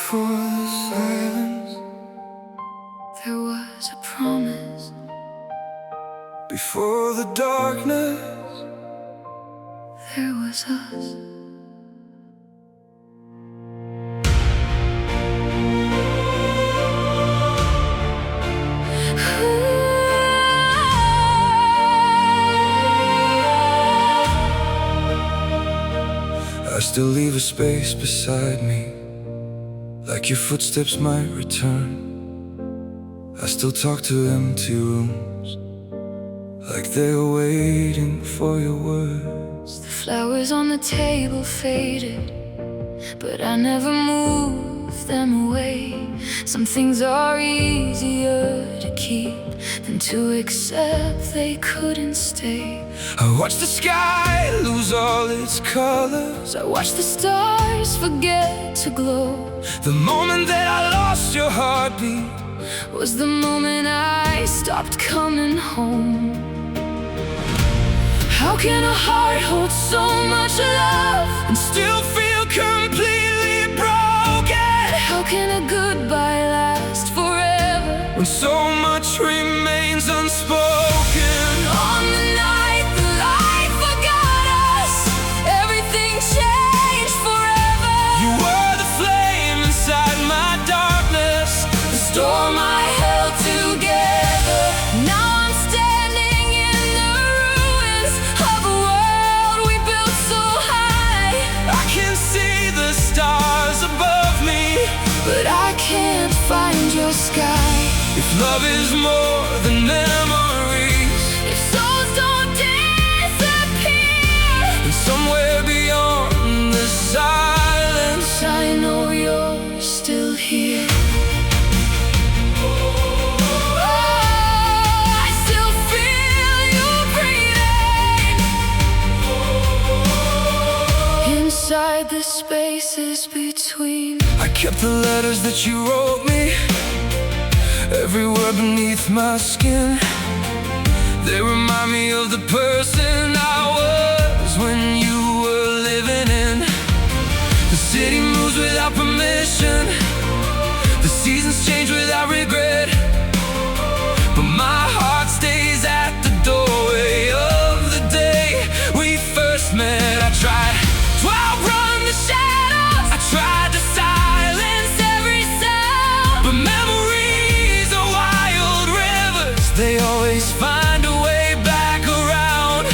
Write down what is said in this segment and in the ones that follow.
Before the silence, there was a promise. before the darkness, There was us. I still leave a space beside me, like your footsteps might return. I still talk to empty rooms, like they were waiting for your words. The flowers on the table faded, but I never moved them away. Some things are easier to keep than to accept they couldn't stay. I watched the sky lose all its colors. I watched the stars forget to glow. The moment that I lost your heartbeat Was the moment I stopped coming home. How can a heart hold so much love and still feel completely broken? How can a goodbye last forever When so much remains unspoken. On the night the light forgot us, everything changed forever. You were the flame inside my darkness, the storm I held together. Now I'm standing in the ruins of a world we built so high. I can see the stars above me, But I can't find your sky. if love is more than memories, If souls don't disappear, and somewhere beyond the silence, I know you're still here. Oh, I still feel you breathing inside the spaces between. I kept the letters that you wrote me, every word beneath my skin. They remind me of the person I was when you were living in. The city moves without permission, the seasons change without regret, but my heart stays at the doorway of the day we first met. I tried to outrun the shadows, I tried to silence every sound, but memories are wild rivers, they always find a way back around.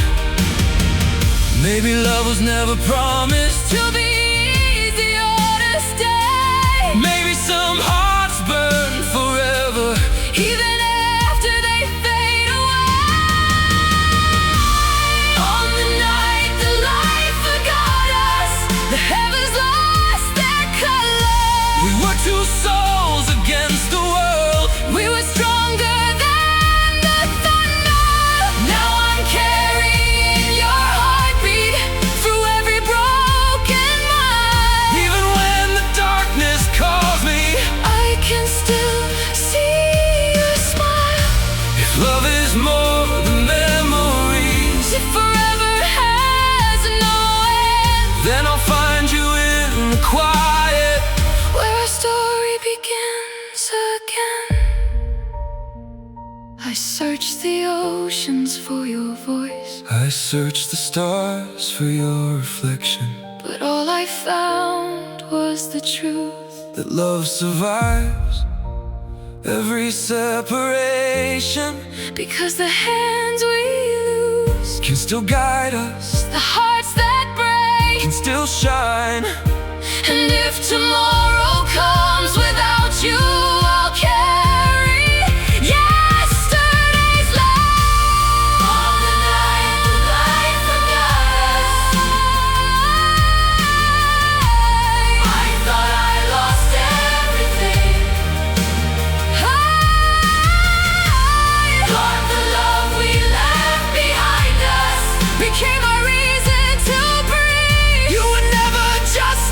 Maybe love was never promised To be easy or to stay, maybe some hearts burn forever, even after they fade away. On the night the light forgot us, the heavens lost their color. we were two souls against the world. We were stronger than the thunder. Now I'm carrying your heartbeat through every broken mind. Even when the darkness calls me, I can still see your smile. if love is more than memories, If forever has no end, then I'll find you in the quiet, where our story begins again. I search the oceans for your voice, I search the stars for your reflection, but all I found was the truth. that love survives every separation, Because the hands we lose, can still guide us, the hearts that break, can still shine. and if tomorrow comes without you, I'll carry yesterday's light. On the night the light forgot us, I thought I lost everything. I thought the love we left behind us became our reason to breathe. You were never just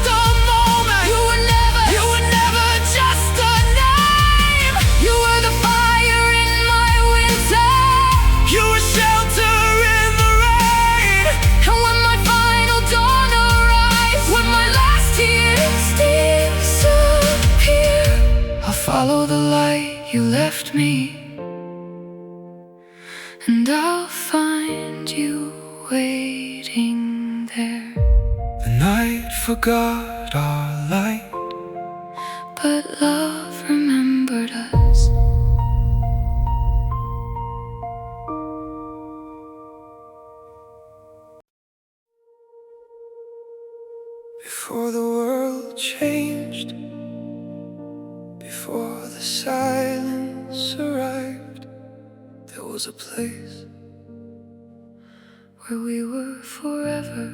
You left me, and I'll find you waiting there. The night forgot our light, but love remembered us. before the world changed, before the silence arrived. There was a place where we were forever.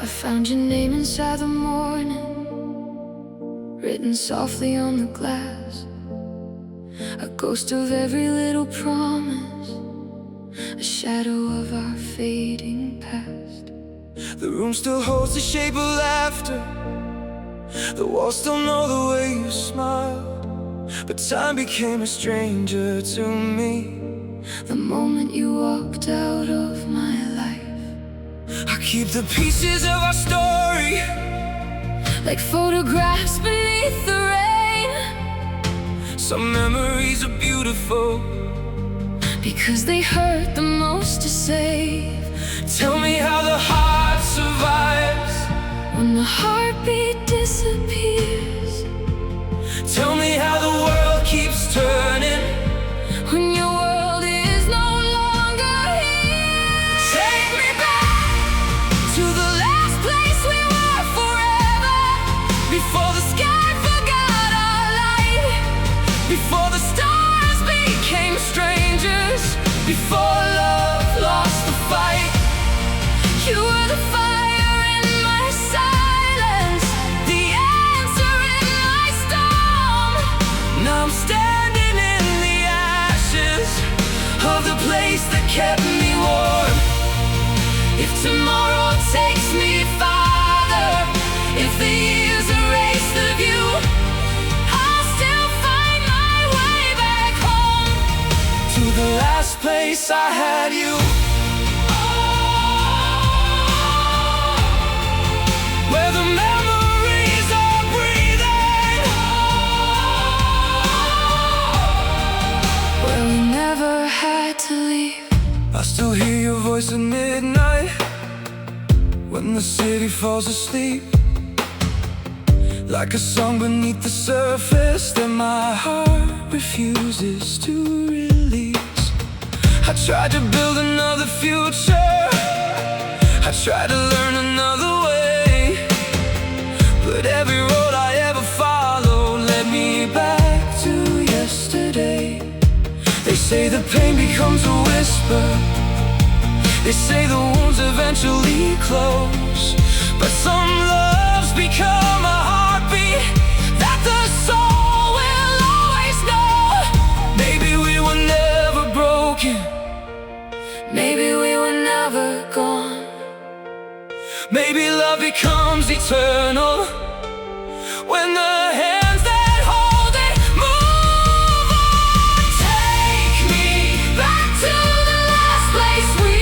I found your name inside the morning, written softly on the glass, a ghost of every little promise, a shadow of our fading past. The room still holds the shape of laughter, the walls still know the way you smiled, but time became a stranger to me the moment you walked out of my life. I keep the pieces of our story like photographs beneath the rain. Some memories are beautiful because they hurt the most to save. Tell me how the heart survives when the heartbeat disappears. Tell me how the world keeps turning when your world is no longer here. Take me back to the last place we were forever, before the sky forgot our light, before the stars became strangers, before love lost the fight. You were the fire in my silence, the answer in my storm. Now I'm standing in the ashes of the place that kept me warm. If tomorrow takes me farther, if the years erase the view, I'll still find my way back home to the last place I had you. Where the memories are breathing, where we never had to leave. I still hear your voice at midnight when the city falls asleep, like a song beneath the surface that my heart refuses to release. I tried to build another future, I tried to learn another way, but every road I ever followed led me back to yesterday. They say the pain becomes a whisper, they say the wounds eventually close, but some loves become a heartbeat that the soul will always know. Maybe we were never broken, maybe we were never gone. Maybe love becomes eternal when the hands that hold it move on. Take me back to the last place we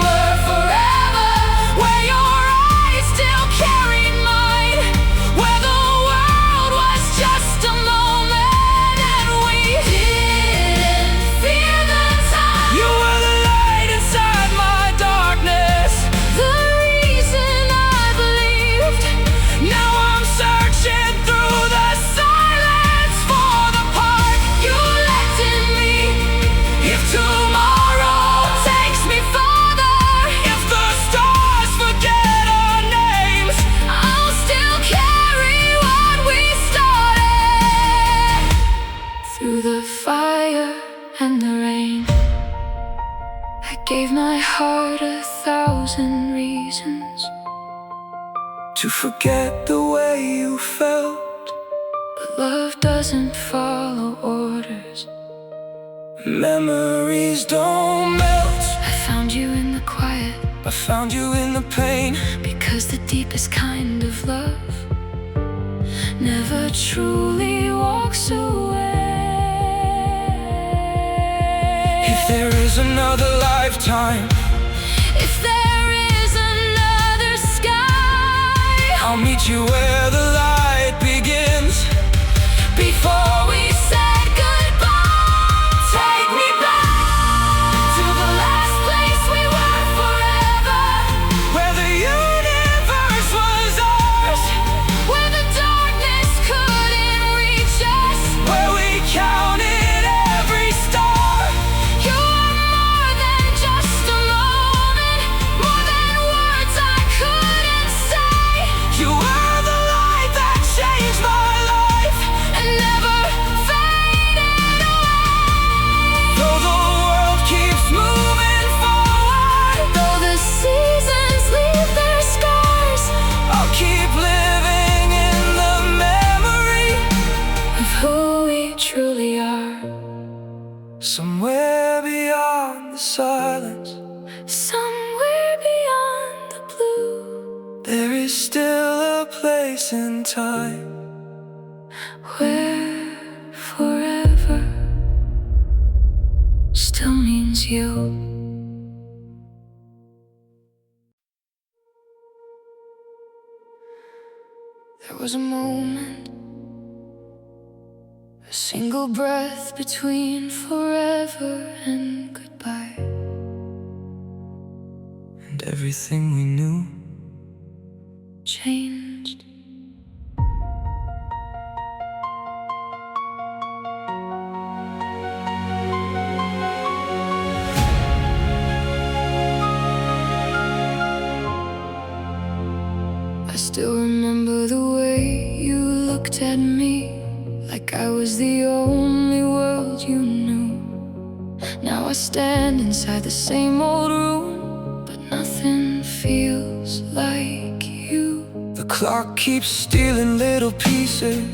were forever, where your eyes still carried mine, where the world was just a moment and we didn't fear the time. You were the light inside my darkness, the reason I believed. now I'm searching through the silence for the part you left in me. If tomorrow Takes me farther, if the stars forget our names, I'll still carry what we started. Through the fire and the rain, I gave my heart 1,000 reasons to forget the way you felt. but love doesn't follow orders. Memories don't melt, I found you in the quiet, I found you in the pain, because the deepest kind of love never truly walks away. there is another lifetime, if there is another sky, I'll meet you where the light begins. before we said goodbye, take me back to the last place we were forever, Where the universe was ours, where the darkness couldn't reach us, where we counted every star. you were more than just a moment, more than words I couldn't say, You were the light that changed my life. and never faded away. Though the world keeps moving forward, Though the seasons leave their scars I'll keep living in the memory of who we truly are, somewhere beyond the silence. somewhere beyond the blue, There is still a place in time where forever still means you. There was a moment, a single breath between forever and goodbye. and everything we knew. Changed. I still remember the way you looked at me, like I was the only world you knew. Now I stand inside the same old room, but nothing feels like you. The clock keeps stealing little pieces,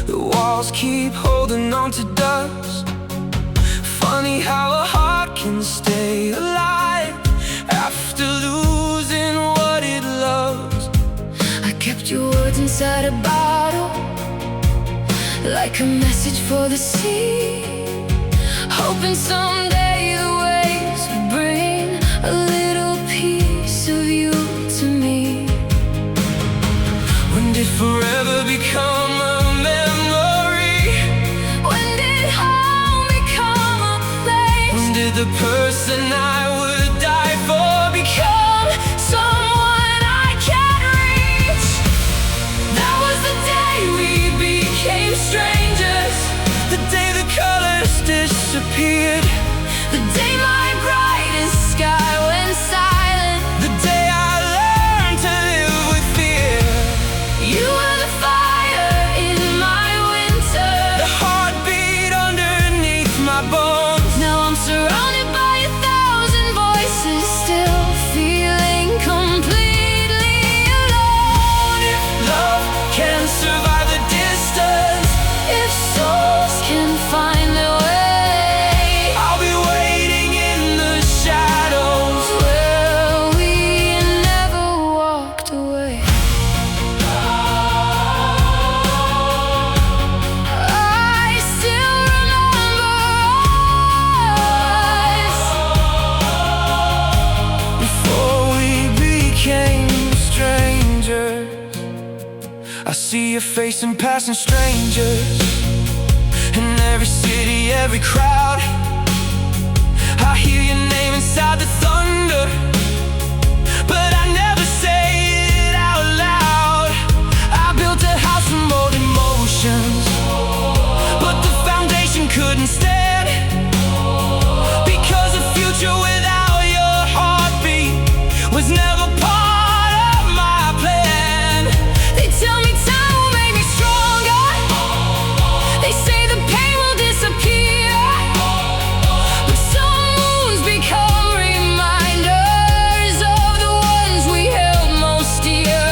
the walls keep holding on to dust. Funny how a heart can stay alive after losing what it loves. I kept your words inside a bottle, like a message for the sea, hoping someday the waves would bring a little piece of you to me. When did forever become a memory? When did home become a place? When did the person I would die for become Someone I can't reach? That was the day we became strangers, the day the colors disappeared, The day my brightest sky went silent, the day I learned to live with fear. you were the fire in my winter. The heartbeat underneath my bones. Now I'm surrounded by 1,000 voices, still feeling completely alone. If love can survive the distance, If souls can find their way, I'll be waiting in the shadows. well, we never walked away. I still remember us Before we became strangers, I see your face in passing strangers, in every city, every crowd. I hear your name inside the thunder, but I never say it out loud. I built a house from old emotions, but the foundation couldn't stand, because a future without your heartbeat was never part of my plan. They tell me time will make me stronger. They say the pain will disappear, but some wounds become reminders of the ones we held most dear.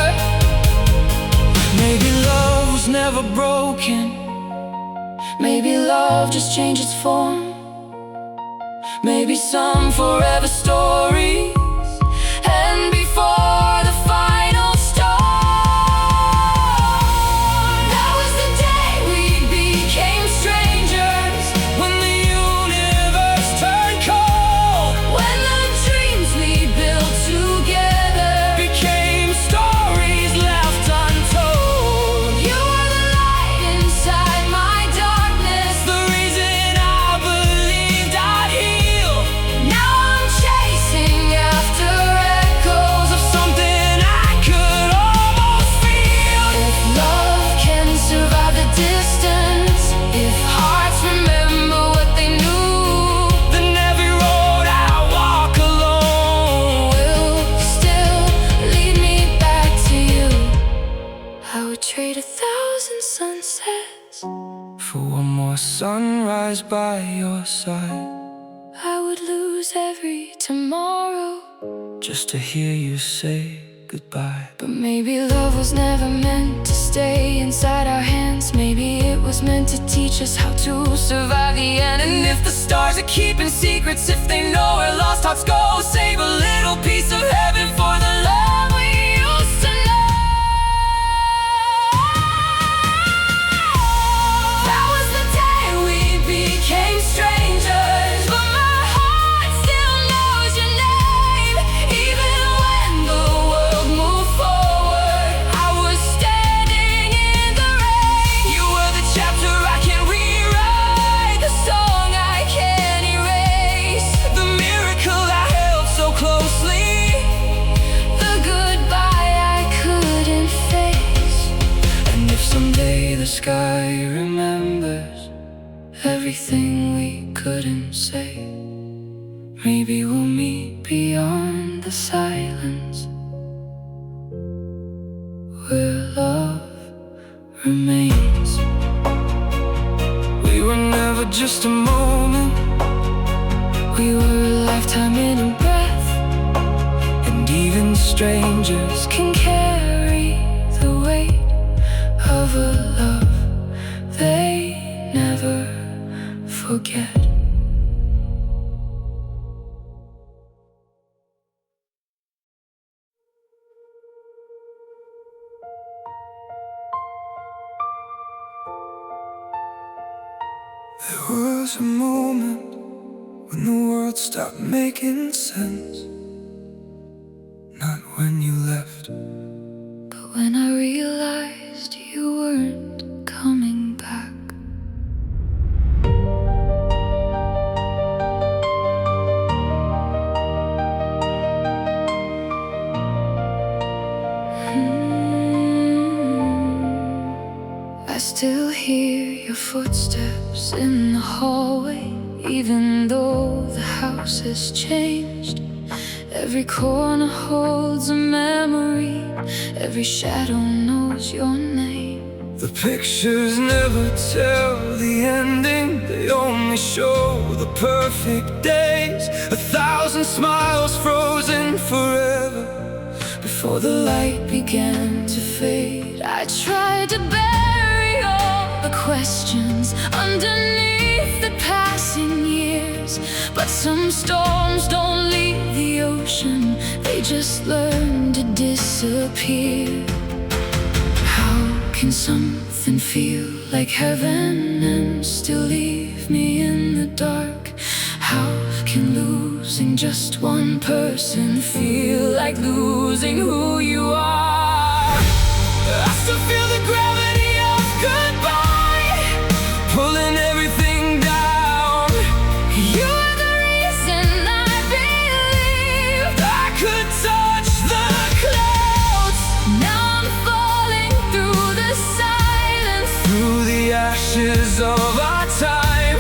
Maybe love was never broken, Maybe love just changed its form. maybe some forever stories end before the final storm. That was the day we became strangers, When the universe turned sunrise by your side, I would lose every tomorrow just to hear you say goodbye. But maybe love was never meant to stay inside our hands. Maybe it was meant to teach us how to survive the end. And if the stars are keeping secrets, if they know where lost hearts go, save a little piece of heaven for the love we used to know. That was the day we became strangers, but my heart still knows your name. Even when the world moved forward, I was standing in the rain. You were the chapter I can't rewrite, the song I can't erase, the miracle I held so closely, the goodbye I couldn't face. And if someday the sky remembers everything we couldn't say, maybe we'll meet beyond the silence, where love remains. We were never just a moment, we were a lifetime in a breath. And even strangers can carry the weight of a love they never forget. There was a moment when the world stopped making sense. Not when you left, But when I realized you weren't coming back, I still hear your footsteps in the hallway, even though the house has changed. Every corner holds a memory, every shadow knows your name. the pictures never tell the ending, they only show the perfect days. 1,000 smiles frozen forever Before the light began to fade, I tried to bury all the questions underneath the passing years. But some storms don't leave the ocean, they just learn to disappear. How can something feel like heaven and still leave me in the dark? How can losing just one person feel like losing who you are? I still feel the gravity of goodbye pulling everything down. You are the reason I believed I could touch the clouds. Now I'm falling through the silence, through the ashes of our time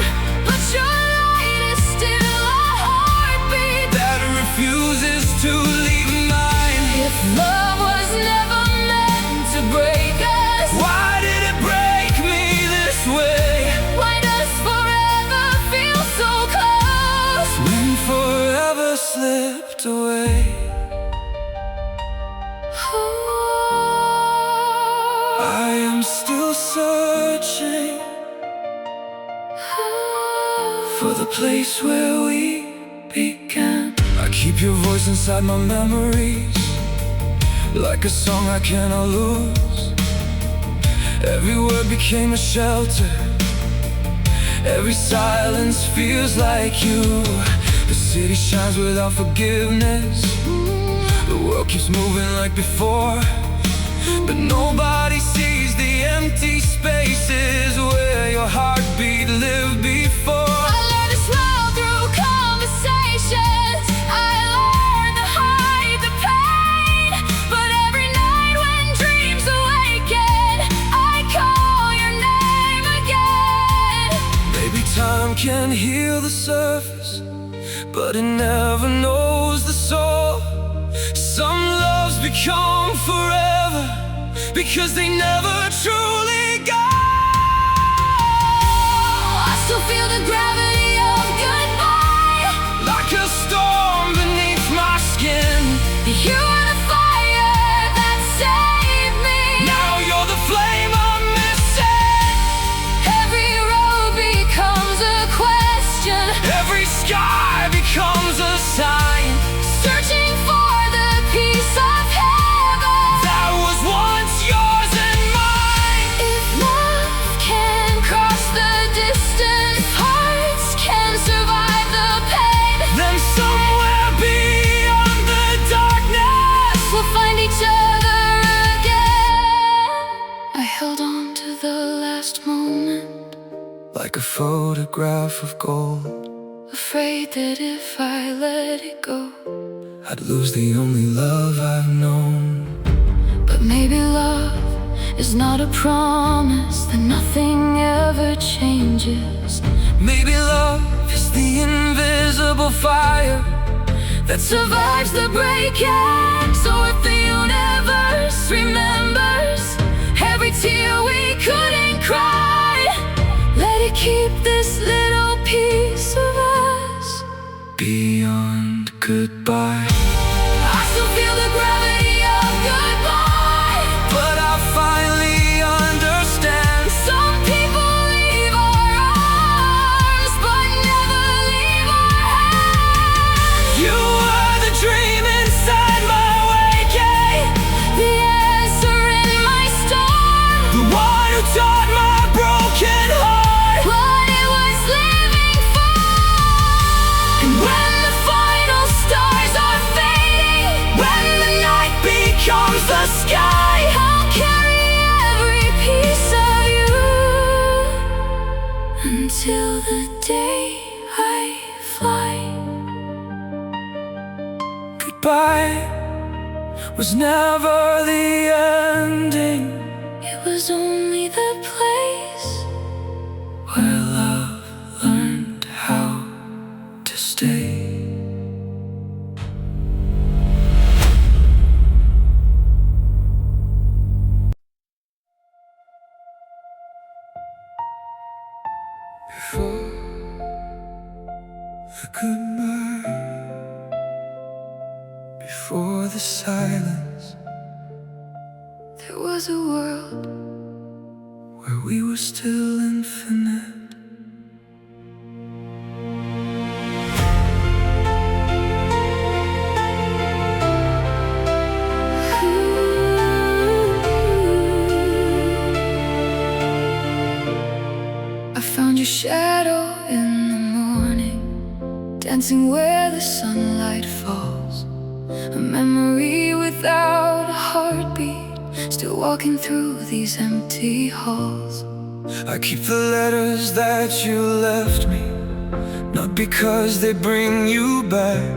but your light is still a heartbeat that refuses to leave mine. If love was never meant to break us, Why did it break me this way? why does forever feel so close? When forever slipped away, I am still searching for the place where we began. I keep your voice inside my memories, like a song I cannot lose. Every word became a shelter, every silence feels like you. The city shines without forgiveness, the world keeps moving like before, but nobody sees the empty spaces where your heartbeat lived before. I learned to smile through conversations, I learned to hide the pain. But every night when dreams awaken, I call your name again. Maybe time can heal the surface, but it never knows the soul. Some loves become forever because they never truly go. I still feel the gravity of goodbye, like a storm beneath my skin. you were the fire that saved me. Now you're the flame I'm missing. Every road becomes a question, Every sky becomes a sign, searching for the peace of heaven that was once yours and mine. If love can cross the distance, if hearts can survive the pain, Then somewhere beyond the darkness we'll find each other again. I held on to the last moment, like a photograph of gold. afraid that if I let it go, I'd lose the only love I've known. but maybe love is not a promise that nothing ever changes. Maybe love is the invisible fire That survives the breaking. So if the universe remembers every tear we couldn't cry, let it keep this little piece of us beyond goodbye. I still feel the gravity of goodbye, But I finally understand. some people leave our arms but never leave our hands. You were the dream inside my waking, The answer in my storm, the one who taught my broken heart what it was living for. And when the final stars are fading, when the night becomes the sky, I'll carry every piece of you until the day I fly. goodbye was never the ending, It was only the place where love learned how to stay. Before the goodbye, before the silence, there was a world where we were still infinite. I found your shadow in the morning, dancing where the sunlight falls. A memory without a heartbeat, still walking through these empty halls. I keep the letters that you left me, not because they bring you back,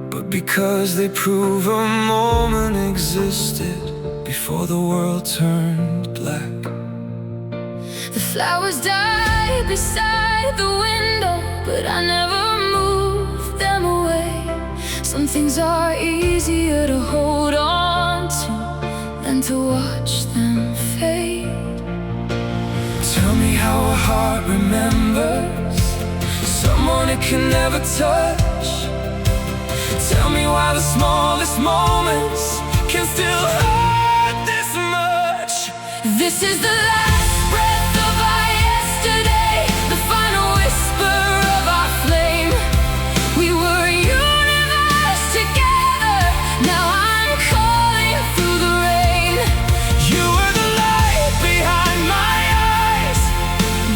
but because they prove a moment existed before the world turned black. The flowers died beside the window, but I never moved them away. Some things are easier to hold on to than to watch them fade. Tell me how a heart remembers someone it can never touch. Tell me why the smallest moments can still hurt this much. This is the last breath of our yesterday, the final whisper of our flame. We were a universe together, now I'm calling through the rain. You were the light behind my eyes,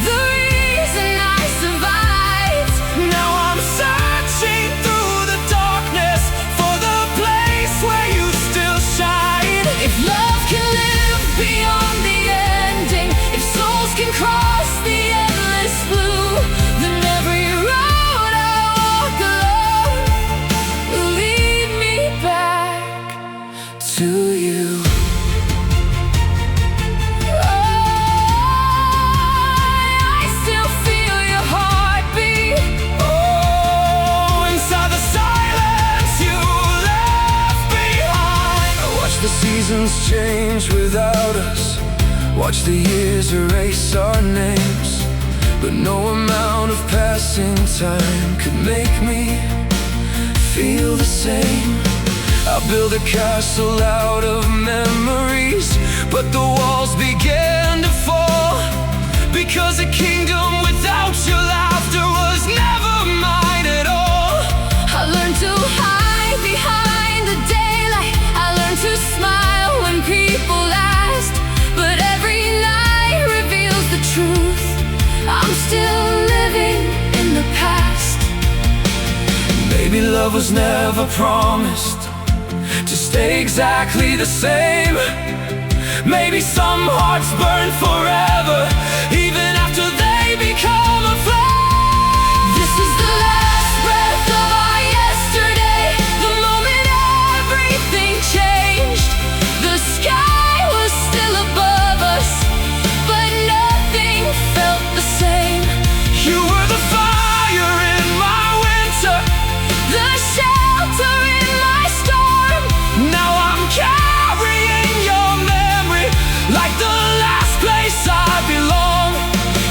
The reason I survived. now I'm searching through the darkness for the place where you still shine. If love can live beyond the ending, if souls can cross the endless blue, then every road I walk alone will lead me back To you. I still feel your heartbeat. Oh, inside the silence you left behind. I watch the seasons change without us, watch the years erase our names. but no amount of passing time could make me feel the same. I built a castle out of memories, but the walls began to fall, because a kingdom without your laughter was never mine at all. I learned to hide behind the daylight, I learned to smile when people asked, but every night reveals the truth. I'm still living in the past. Maybe love was never promised to stay exactly the same. Maybe some hearts burn forever, even after they become a flame. This is the last breath of our yesterday, the moment everything changed. The sky was still above us, but nothing felt the same. You were the fire in my winter, The shelter in my storm. now I'm carrying your memory like the last place I belong.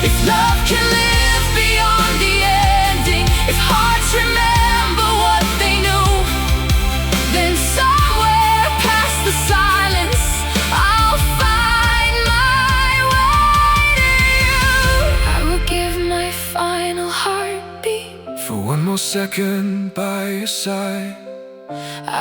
If love can live beyond the ending, if hearts remember what they knew, then somewhere past the silence I'll find my way to you. I would give my final heartbeat, For one more second by your side,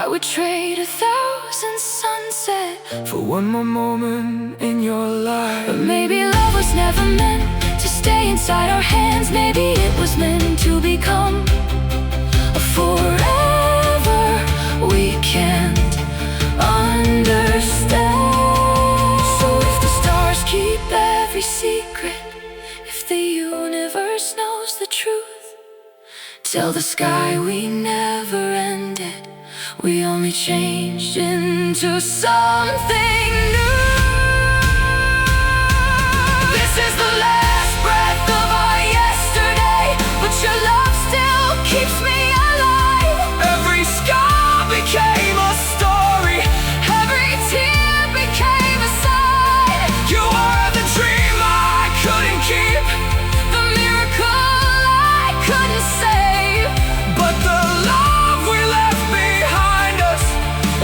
I would trade 1,000 sunsets. for one more moment in your life. But maybe love was never meant to stay inside our hands. Maybe it was meant to become a forever we can't understand. So if the stars keep every secret, if the universe knows the truth, tell the sky we never ended, we only changed into something new. This is the last breath of our yesterday, but your love still keeps me alive. Every scar became a story, Every tear became a sign. you were the dream I couldn't keep, The miracle I couldn't save but the love we left behind us.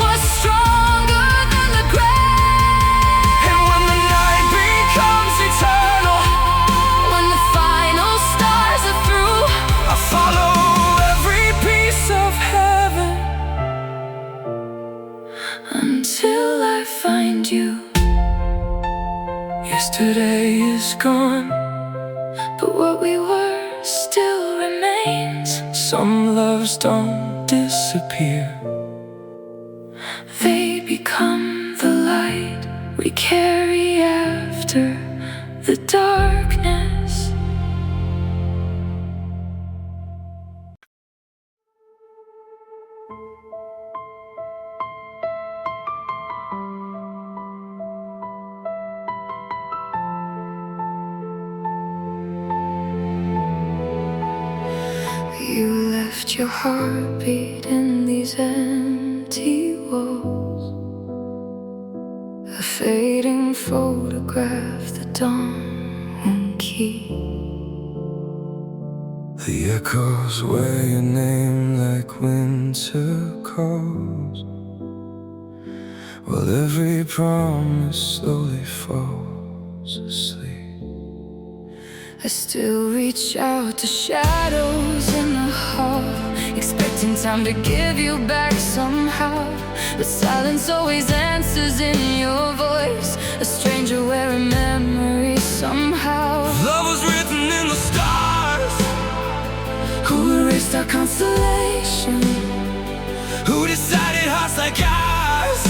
was stronger than the grave. And when the night becomes eternal, When the final stars are through, I follow every piece of heaven until I find you. Yesterday is gone, But what we were still remains. some loves don't disappear. They become the light we carry after the darkness. You left your heartbeat in these empty walls, a fading photograph the dawn won't keep. The echoes wear your name like winter calls, while every promise slowly falls asleep. I still reach out to shadows in the hall, expecting time to give you back somehow. But silence always answers in your voice, a stranger wearing memories somehow. Love was written in the stars, Who erased our constellation? who decided hearts like ours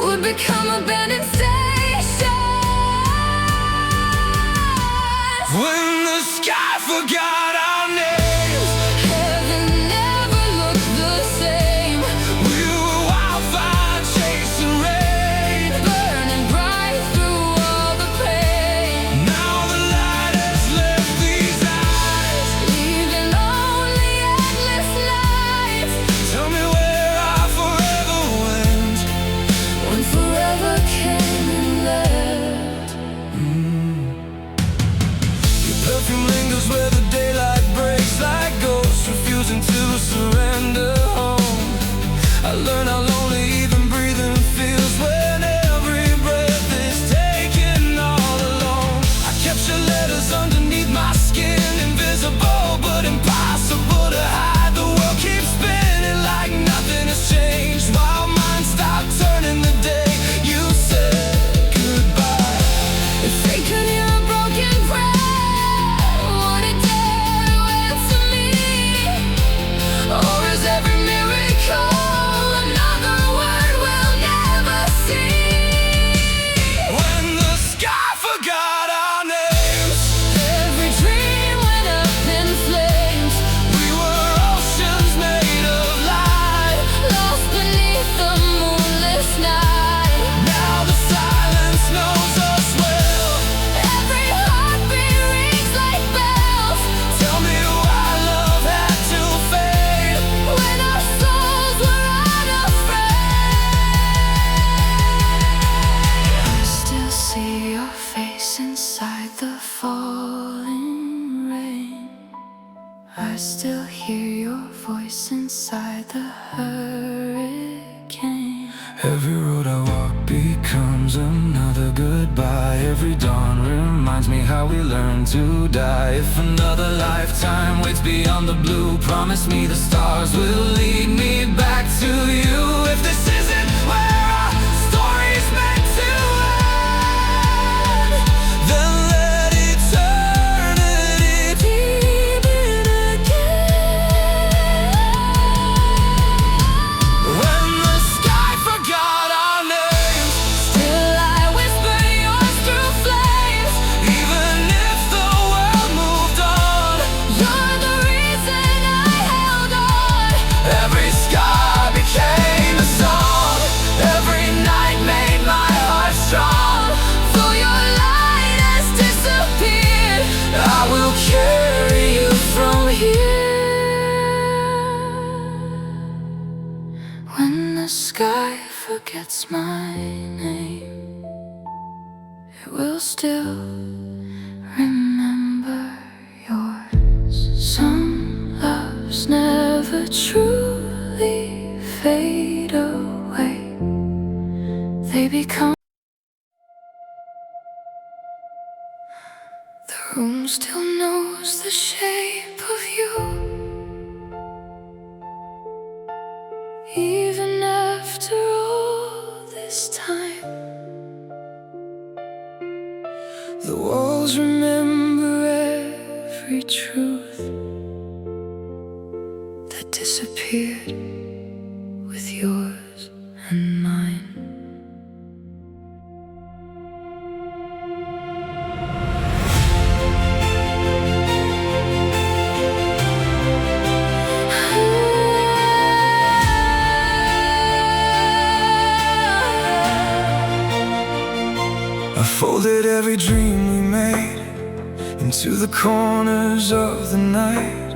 Would become abandoned stations. when the sky forgot our names. Heaven never looked the same, We were wildfire chasing rain. burning bright through all the pain, Now the light has left these eyes. leaving only endless nights. Tell me where I forever went. When forever came and left. You voice inside the hurricane. Every road I walk becomes another goodbye. Every dawn reminds me how we learn to die. If another lifetime waits beyond the blue, promise me the stars will lead me back to you. If this isn't where our story's meant to end, then let eternity begin again. When the sky forgot our names, Still I whisper yours through flames. even if the world moved on, You're the reason I held on. every scar became a song. Every night made my heart strong. Though your light has disappeared, I will carry you from here. When the sky forgets my name, it will still remember yours. Some loves never truly fade away. They become. The room still knows the shape of you, even after all this time. the walls remember every truth That disappeared with yours and mine. I folded every dream we made into the corners of the night.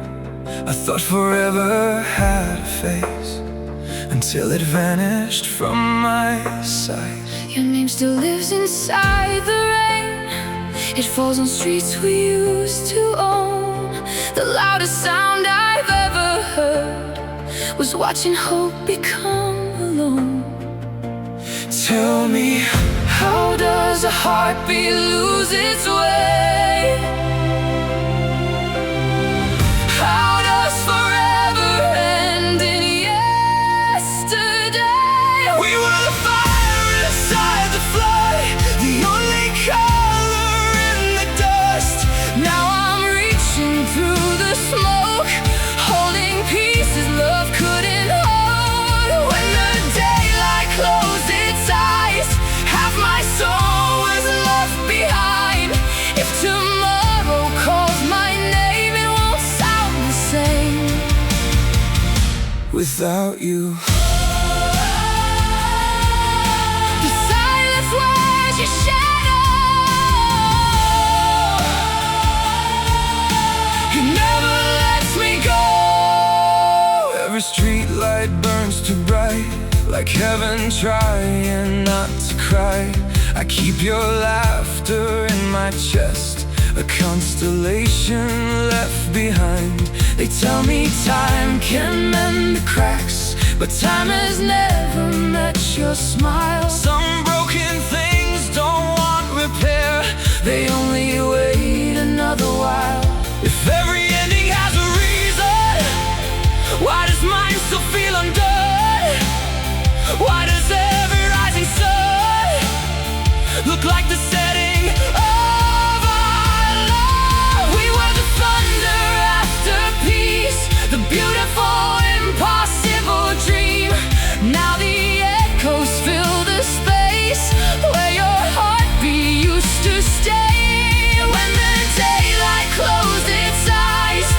I thought forever had a face until it vanished from my sight. Your name still lives inside the rain. It falls on streets we used to own. The loudest sound I've ever heard was watching hope become alone. Tell me, How does a heartbeat lose its way? How does forever end in yesterday? we were the fire inside the flood, the only color in the dust. Now I'm reaching through the smoke, holding pieces love couldn't hold. When the daylight closed its eyes, half my soul was left behind. If tomorrow calls my name, it won't sound the same without you. The silence was your shadow. It never lets me go. Every street light burns too bright, like heaven trying not to cry. I keep your laughter in my chest, a constellation left behind. They tell me time can mend the cracks, but time has never met your smile. Some broken things don't want repair, they only wait another while. If every ending has a reason, why does mine still feel undone? Why does every rising sun look like the setting of our love? We were the thunder after peace, the beautiful, impossible dream. Now the echoes fill the space where your heartbeat used to stay. When the daylight closed its eyes,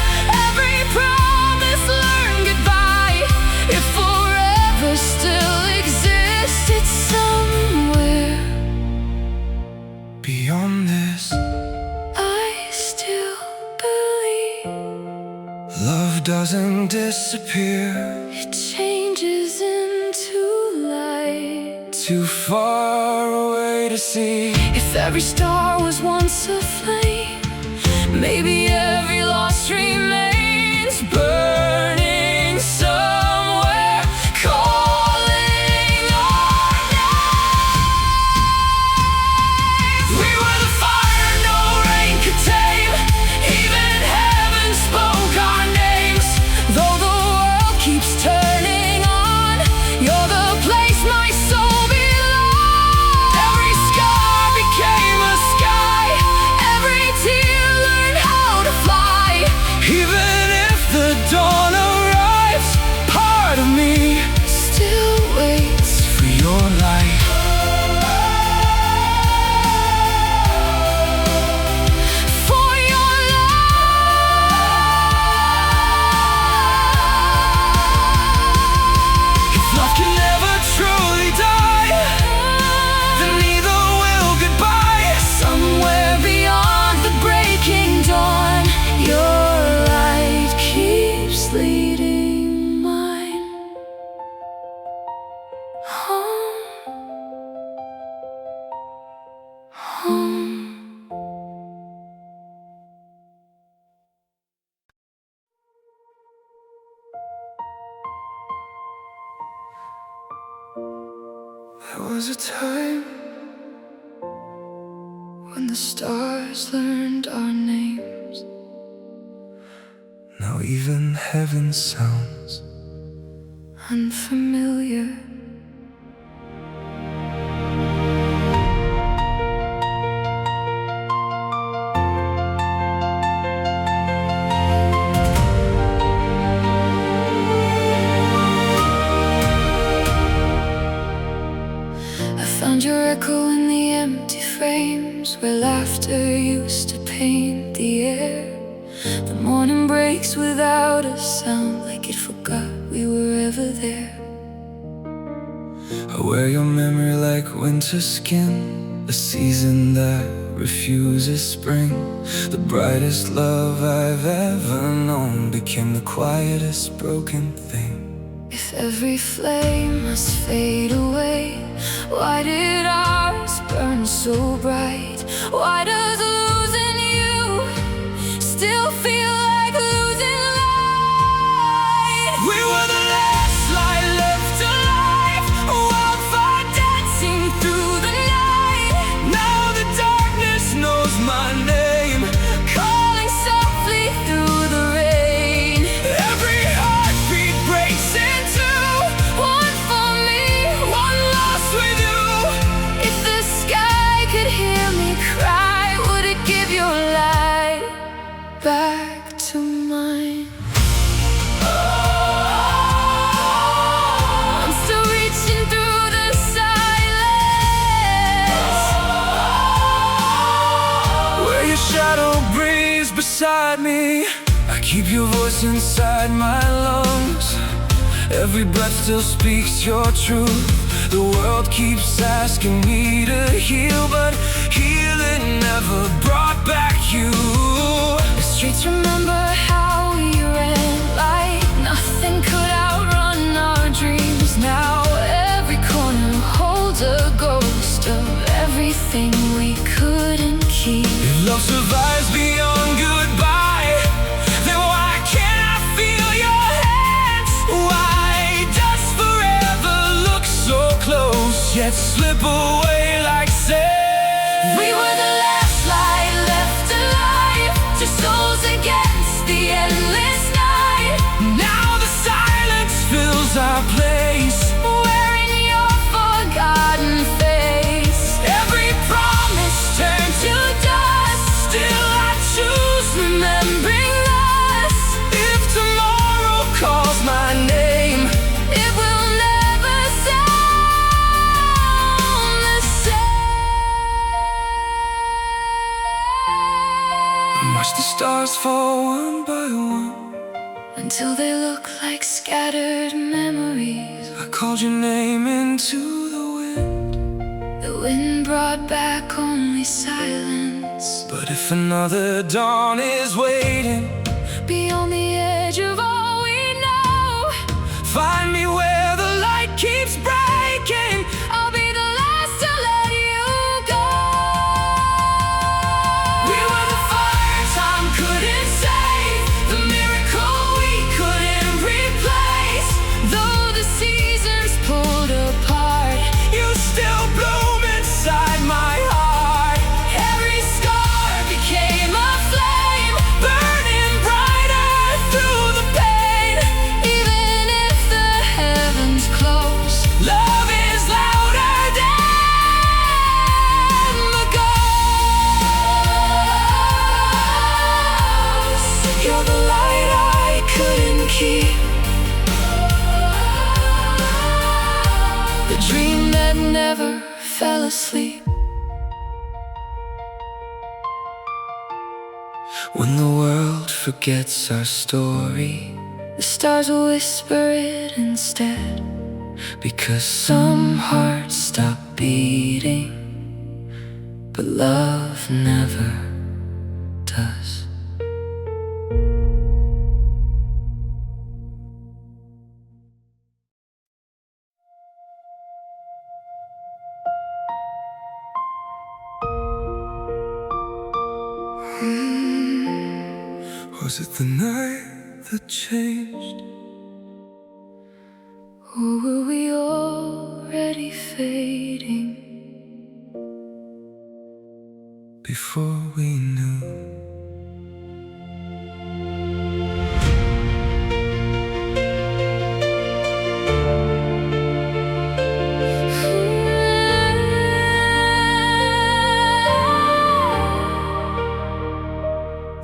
every promise learned goodbye. If forever still exists, it's somewhere beyond this. I still believe Love doesn't disappear, it changes into light. too far away to see. If every star was once a flame, maybe every lost remains burning There was a time when the stars learned our names. Now even heaven sounds unfamiliar. Found your echo in the empty frames where laughter used to paint the air. The morning breaks without a sound, like it forgot we were ever there. I wear your memory like winter skin, a season that refuses spring. The brightest love I've ever known became the quietest broken thing. If every flame must fade away, why did ours burn so bright? Why does losing you still feel like losing light? We were the last light left alive, a wildfire dancing through the night. Now the darkness knows my name, calling softly through the rain. Every heartbeat breaks in two, one for me, one lost with you. If the sky could hear me cry, would it give your light back to mine? I'm still reaching through the silence, where your shadow breathes beside me. I keep your voice inside my lungs. Every breath still speaks your truth. The world keeps asking me to heal, but healing never brought back you. The streets remember how we ran, like nothing could outrun our dreams. Now every corner holds a ghost of everything we couldn't keep. If love survives beyond goodbye, then why can't I feel your hands? Why does forever look so close, yet slip away like sand? We were the last light left alive, two souls against the endless night. Now the silence fills our place, wearing your forgotten face. Every promise turned to dust, still I choose remembering us. If tomorrow calls my name, it will never sound the same. Watch the stars fall one by one, until they look like scattered memories. I called your name into the wind. The wind brought back only silence. But if another dawn is waiting beyond the edge of all we know, find me where the light keeps breaking. I'll be the last to let you go. We were the fire time couldn't save, the miracle we couldn't replace. Though the seasons pulled apart, you still bloom inside my heart. Every scar became a flame, burning brighter through the pain. Even if the heavens close, love is louder than the ghost. You're the light I couldn't keep, the dream that never fell asleep. When the world forgets our story, the stars will whisper it instead, because some hearts stop beating, but love never does. Was it the night that changed? Or were we already fading? before we knew.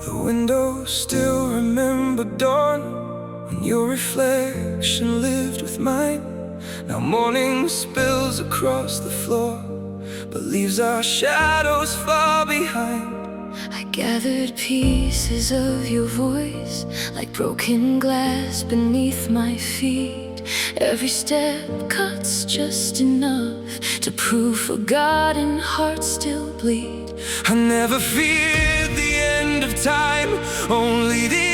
The windows still remember dawn, when your reflection lived with mine. Now morning spills across the floor, but leaves our shadows far behind. I gathered pieces of your voice, like broken glass beneath my feet. Every step cuts just enough to prove forgotten hearts still bleed. I never feared the end of time, only the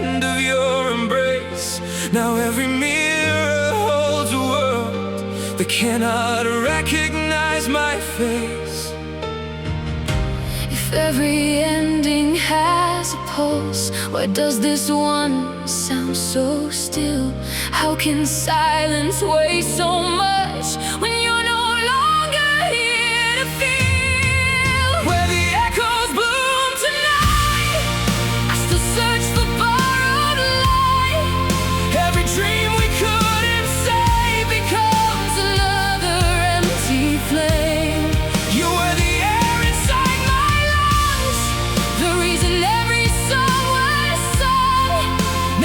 end of your embrace. Now every mirror holds a world that cannot recognize my face. If every ending has a pulse, why does this one sound so still? How can silence weigh so much when you're no longer here to feel? Where the echoes bloom tonight, I still search for borrowed light. every dream we couldn't say Becomes another empty flame. You were the air inside my lungs, The reason every song was sung.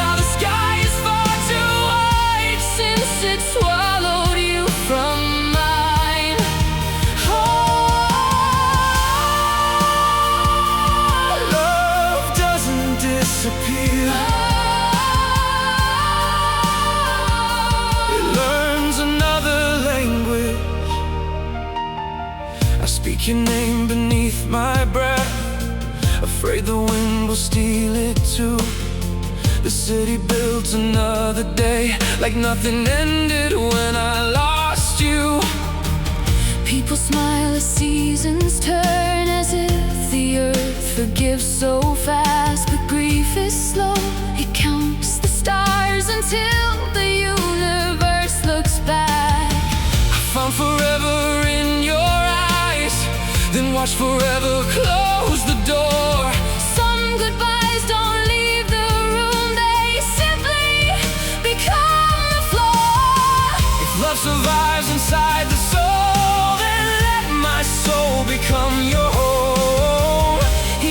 now the sky is far too wide Since it swallowed you from mine. love doesn't disappear, it learns another language. I speak your name beneath my breath, afraid the wind will steal it too. The city builds another day, like nothing ended when I lost you. People smile as seasons turn, as if the earth forgives so fast. But grief is slow, it counts the stars until the universe looks back. I found forever in your eyes, then watched forever close the door. Some goodbyes don't leave the room, they simply become the floor. If love survives inside the soul, then let my soul become your home.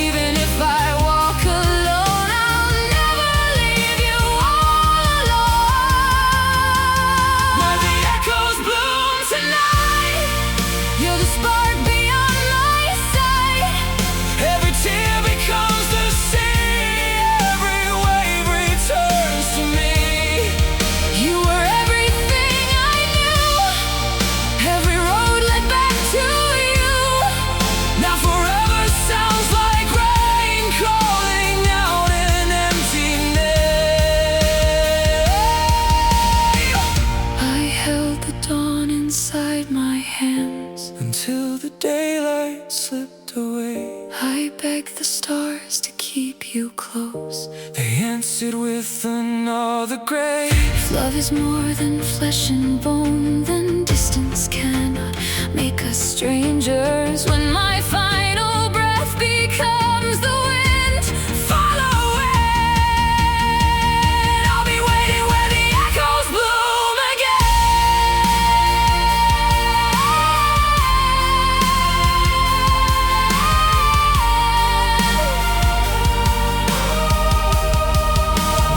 Even if I walk alone, I'll never leave you all alone. Where the echoes bloom tonight, You're the spark beyond my sight. every tear becomes the sea, every wave returns to me. You were everything I knew, every road led back to you. Now forever sounds like rain calling out an emptiness. I held the dawn inside my hands. Until the daylight slipped away, I begged the stars to keep you close. they answered with another grave. If love is more than flesh and bone, then distance cannot make us strangers. When my final breath becomes the wind, Follow it, I'll be waiting where the echoes bloom again.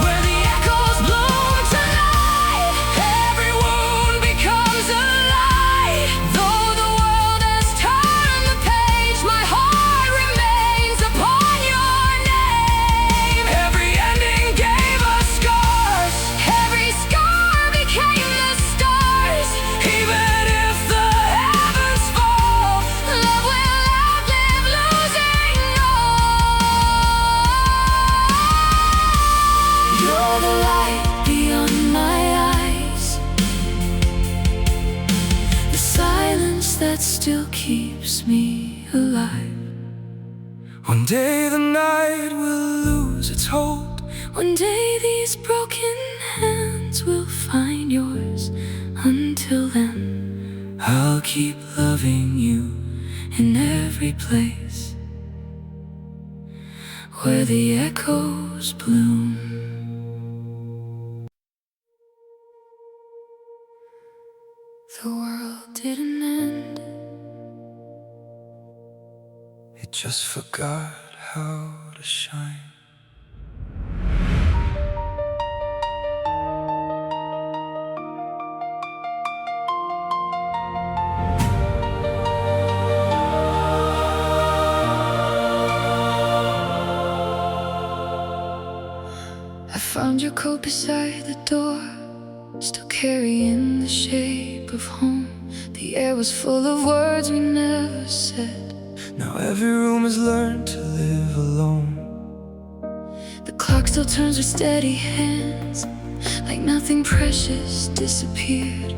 Where the echoes bloom tonight, every wound becomes a light. though the world has turned the page, my heart remains upon your name. Every ending gave us scars, Every scar became the stars. even if the heavens fall. Love will outlive losing all. You're the light beyond my eyes, the silence that still keeps me alive. One day the night will lose its hold, One day these broken hands will find yours. Until then, I'll keep loving you in every place. where the echoes bloom. The world didn't end, it just forgot how to shine. I found your coat beside the door, still carrying the shape of home. The air was full of words we never said. Now every room has learned to live alone. The clock still turns with steady hands, like nothing precious disappeared.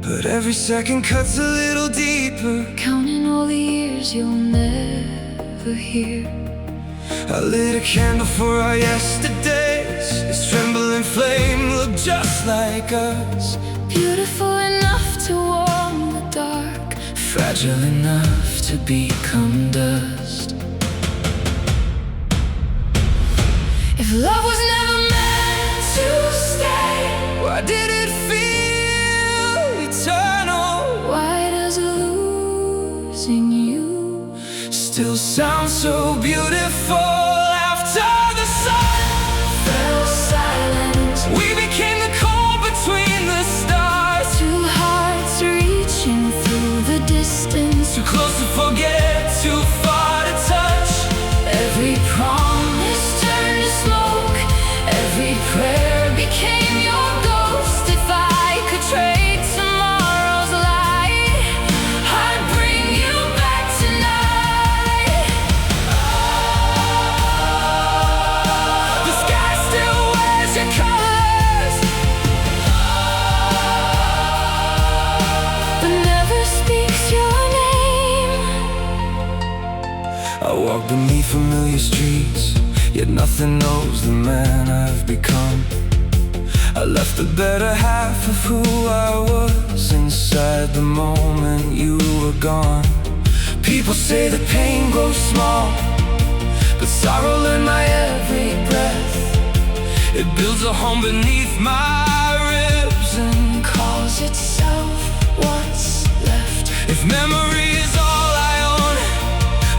But every second cuts a little deeper, counting all the years you'll never hear. I lit a candle for our yesterdays. Its trembling flame looked just like us. Beautiful enough to warm the dark, fragile enough to become dust. If love was never meant to stay, why did it feel eternal? Why does losing you still sound so beautiful? After the sun fell silent, we became the cold between the stars. Two hearts reaching through the distance, too close to forget, too far to touch. Every promise turned to smoke, every prayer became your ghost. If I could trade tomorrow's light, I'd bring you back tonight. The sky still wears your colors, but never speaks your name. I walk beneath familiar streets, yet nothing knows the man I've become. I left the better half of who I was inside the moment you were gone. People say that pain grows small, but sorrow learned my every breath. It builds a home beneath my ribs and calls itself what's left. if memory is all I own,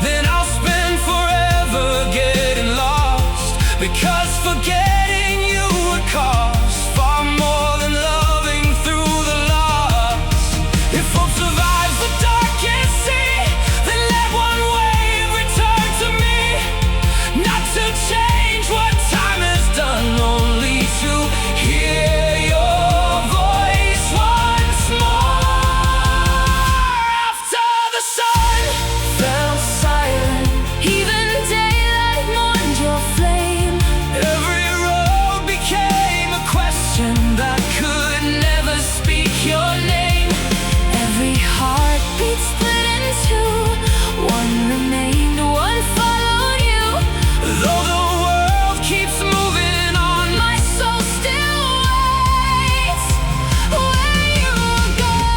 then I'll spend forever getting lost. Because forgetting you would cost far more than loving through the loss. If hope survives the darkest sea, then let one wave return to me. Not to change what time has done, only to hear your voice once more. After the sun Fell silent, even daylight mourned your flame. every road became a question that could never speak your name. Every heartbeat split in two, one remained, one followed you. Though the world keeps moving on, My soul still waits where you're gone.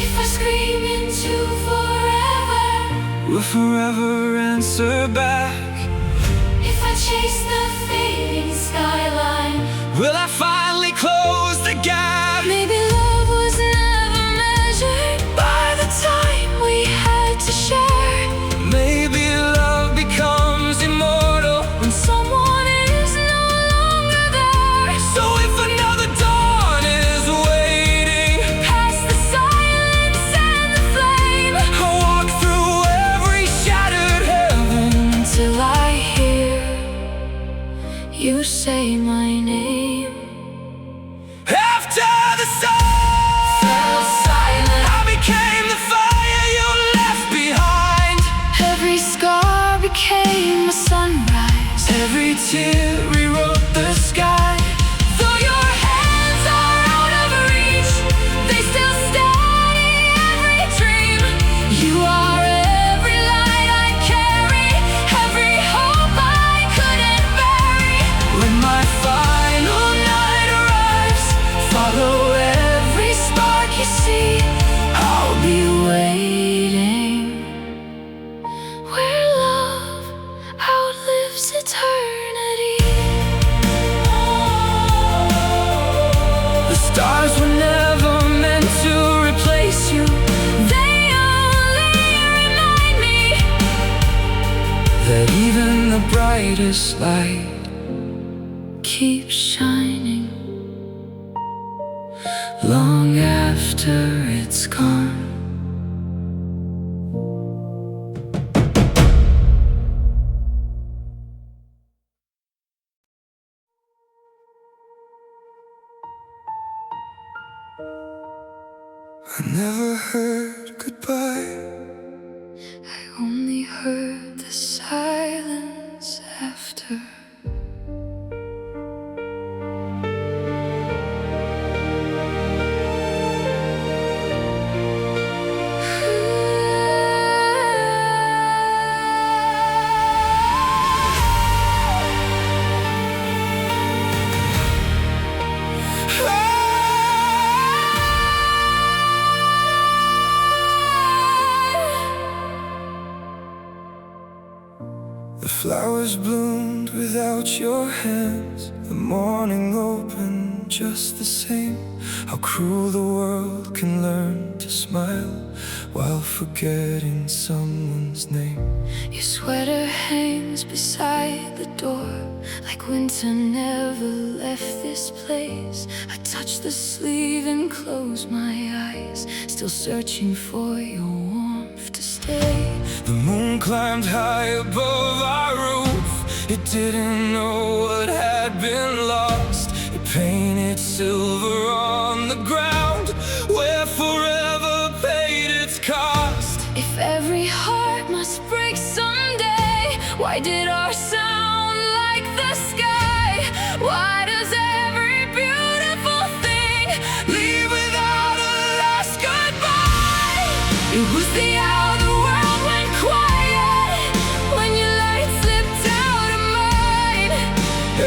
If I scream into forever, will forever answer back. if I chase the fading skyline, Will I finally close the gap? maybe love was never measured by the time we had to share. Maybe love becomes immortal. When someone is no longer there, So if another dawn is waiting, past the silence and the flame, I'll walk through every shattered heaven till I hear you say my name. after the sun Fell silent, I became the fire you left behind. every scar became a sunrise. Every tear rewrote the sky. Though your hands are out of reach, they still steady every dream. You are every light I carry, every hope I couldn't bury. When my final night arrives, Follow every spark you see, I'll be eternity. The stars were never meant to replace you. They only remind me That even the brightest light keeps shining long after it's gone. I never heard goodbye. I only heard the silence after. The flowers bloomed without your hands. The morning opened just the same. How cruel the world can learn to smile while forgetting someone's name. Your sweater hangs beside the door, like winter never left this place. I touch the sleeve and close my eyes, still searching for your warmth to stay. The moon climbed high above our roof. It didn't know what had been lost. It painted silver on the ground where forever paid its cost. If every heart must break someday, why did our sound like the sky? Why does every beautiful thing Leave without a last goodbye. It was the hour the world went quiet, when your light slipped out of mine.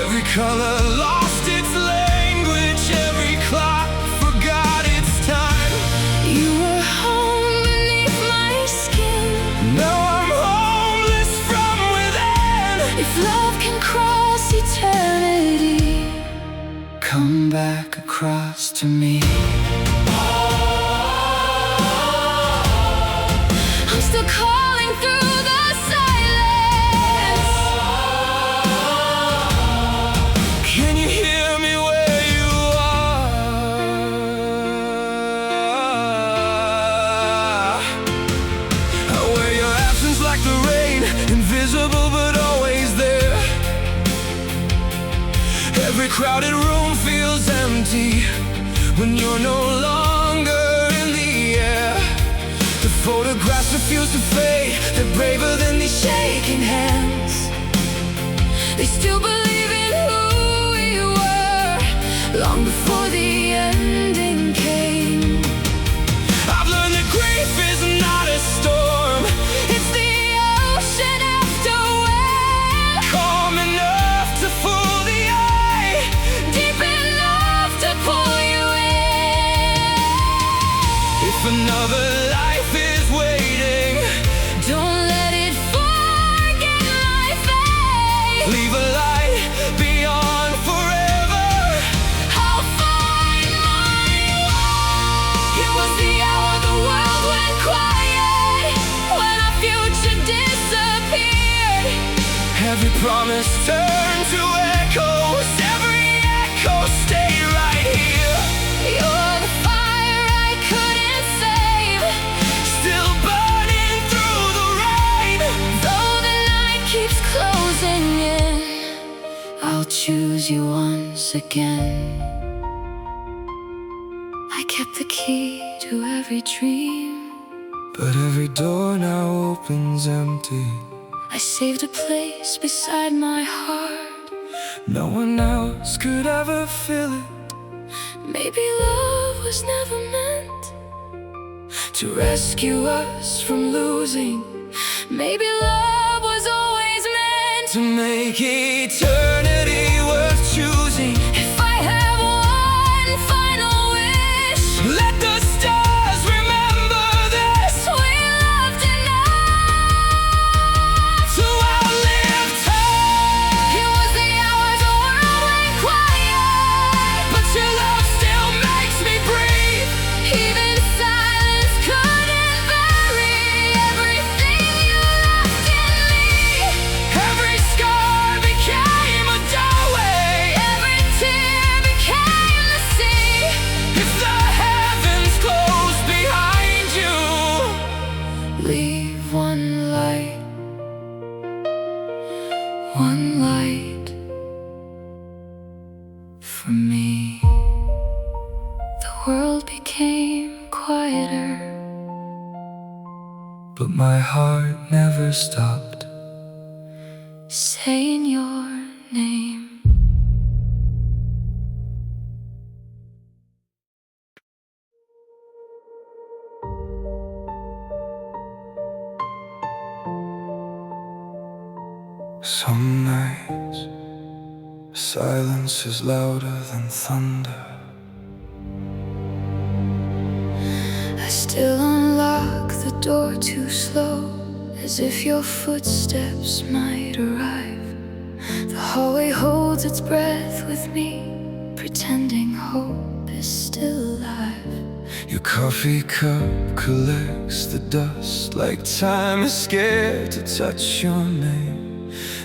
Every color lost its language. Every clock forgot its time. You were home beneath my skin. Now I'm homeless from within. If love can cross eternity, Come back across to me. I'm still calling through the silence. Can you hear me where you are? I wear your absence like the rain, invisible but always there. Every crowded room feels empty when you're no longer in the air. The photographs refuse to fade. They're braver than these shaking hands. They still believe in who we were, long before the ending came. I've learned that grief is not a storm. It's the ocean after wind, Calm enough to fool the eye. deep enough to pull you in. If another life is waiting, Don't let it forget my face. leave a light beyond forever. I'll find my way. It was the hour the world went quiet, when our future disappeared. Every promise turned to echoes. Every echo stayed right here. You're the fire I couldn't save, Still burning through the rain. though the night keeps closing in. I'll choose you once again. I kept the key to every dream. But every door now opens empty. I saved a place beside my heart. No one else could ever fill it. Maybe love was never meant To rescue us from losing. Maybe love was always meant To make eternity worth choosing. If I have one final wish, Let the stars remember this. we loved enough To outlive time. one light for me. The world became quieter, but my heart never stopped saying your name. Some nights silence is louder than thunder. I still unlock the door too slow, as if your footsteps might arrive. The hallway holds its breath with me, pretending hope is still alive. Your coffee cup collects the dust, like time is scared to touch your name.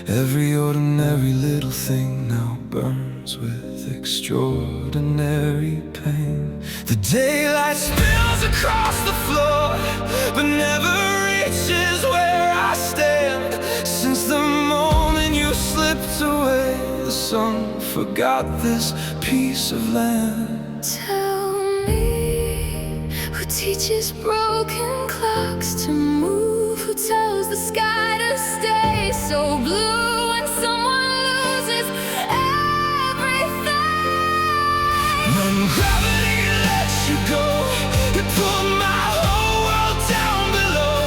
Every ordinary little thing now burns with extraordinary pain. The daylight spills across the floor, but never reaches where I stand. Since the moment you slipped away, the sun forgot this piece of land. Tell me, who teaches broken clocks to move? Who tells the sky to stay so blue when someone loses everything? When gravity lets you go, it pulled my whole world down below.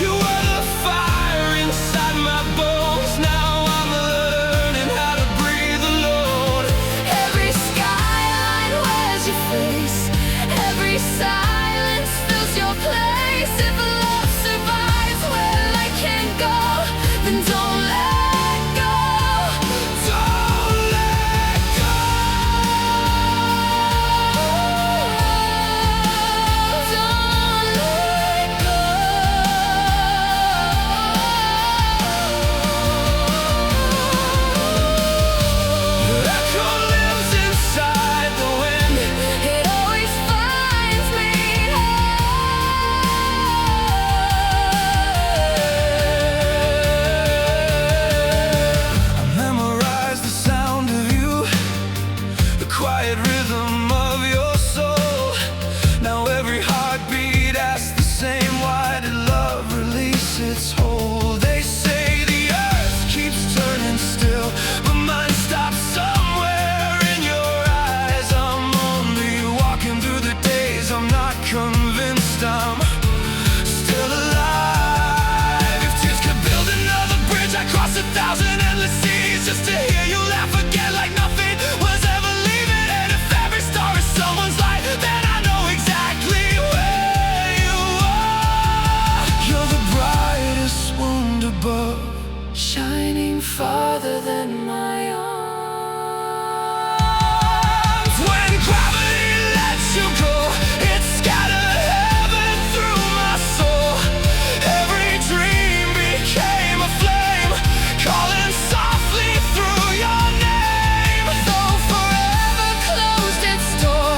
You were the fire inside my bones. Now I'm learning how to breathe alone. Every skyline wears your face, every silence fills your place. If love survives where light can't go, then don't let go. Don't let go. Don't let go. Echo lives inside the wind. It always finds me. I memorize the sound of you, the quiet rhythm of your soul. Now every heartbeat asks the same: why did love release its hold? They say the earth keeps turning still, but mine stops somewhere in your eyes. I'm only walking through the days, I'm not convinced I'm still alive. If tears could build another bridge, I'd cross 1,000 endless seas just to hear you laugh again like nothing was ever leaving. And if every star is someone's light, then I know exactly where you are. You're the brightest wound above, Shining farther than my arms. when gravity lets you go, it scattered heaven through my soul. Every dream became a flame, calling softly through your name. Though forever closed its door,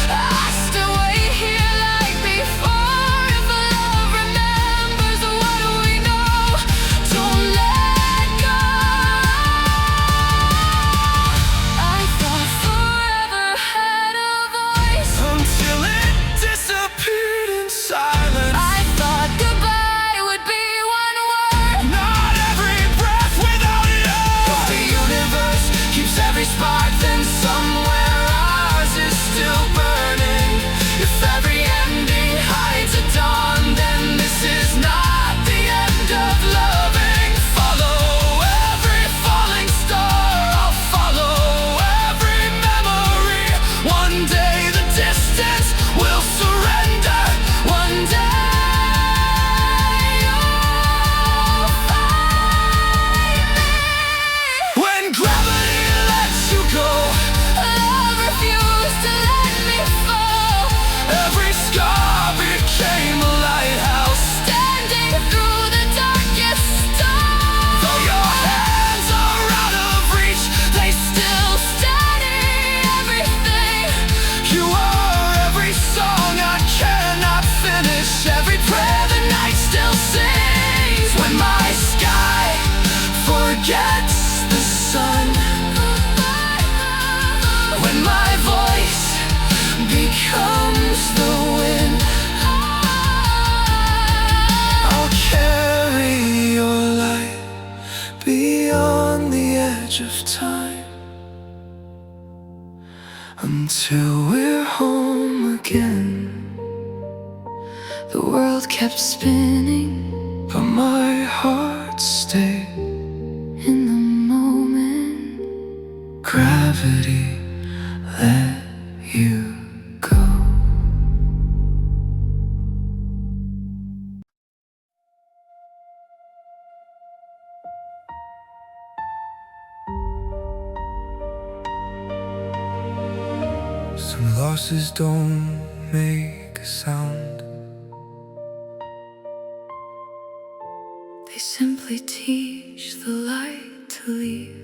I still wait here like before. If love remembers, what do we know? Don't let go. the sun, when my voice becomes the wind, I'll carry your light beyond the edge of time, until we're home again. The world kept spinning, but my heart stayed in the moment. Gravity let you go. Some losses don't make a sound. They simply teach the light to leave.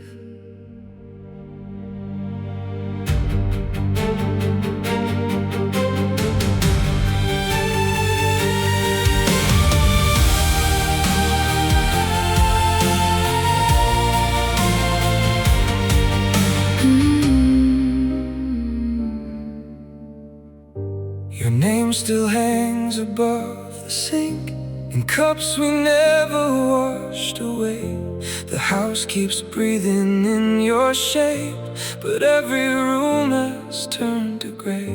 Your name still hangs above the sink, in cups we never washed away. The house keeps breathing in your shape, but every room has turned to gray.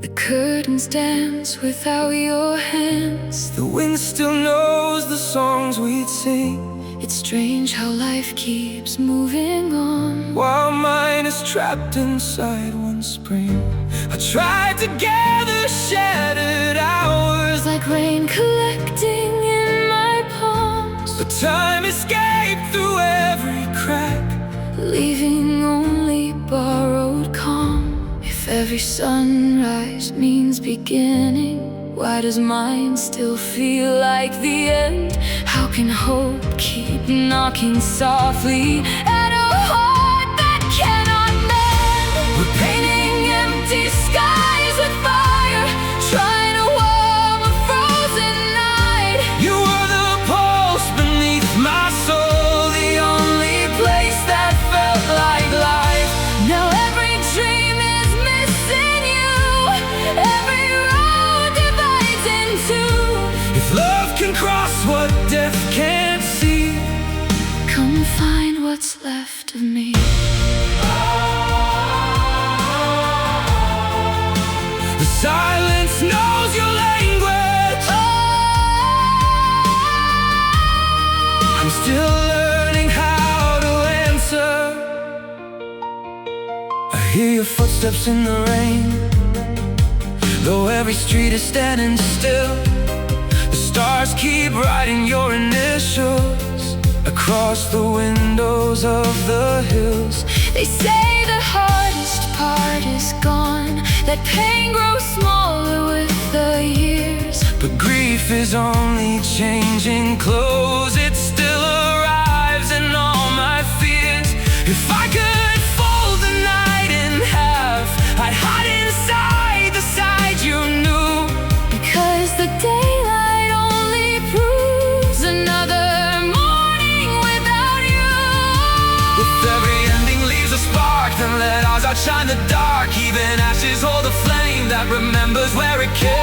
The curtains dance without your hands. The wind still knows the songs we'd sing, It's strange how life keeps moving on, while mine is trapped inside one spring. I tried to gather shattered hours, like rain collecting in my palms, but time escaped through every crack, leaving only borrowed calm. If every sunrise means beginning, why does mine still feel like the end? How can hope keep knocking softly at a heart that cannot mend? We're Painting empty skies with fire, trying to warm a frozen night. You were the pulse beneath my soul, the only place that felt like life. Now every dream is missing you, every road divides in two. If love can cross what death can't see, Come find what's left of me. the silence knows your language. I'm still learning how to answer. I hear your footsteps in the rain, though every street is standing still. The stars keep writing your initials across the windows of the hills. They say the hardest part is gone, that pain grows smaller with the years. But grief is only changing clothes, it still arrives in all my fears. If I could fold the night in half, I'd hide inside the side you knew, Because the daylight only proves another morning without you. if every ending leaves a spark, then let ours outshine the dark. Even ashes hold a flame that remembers where it came.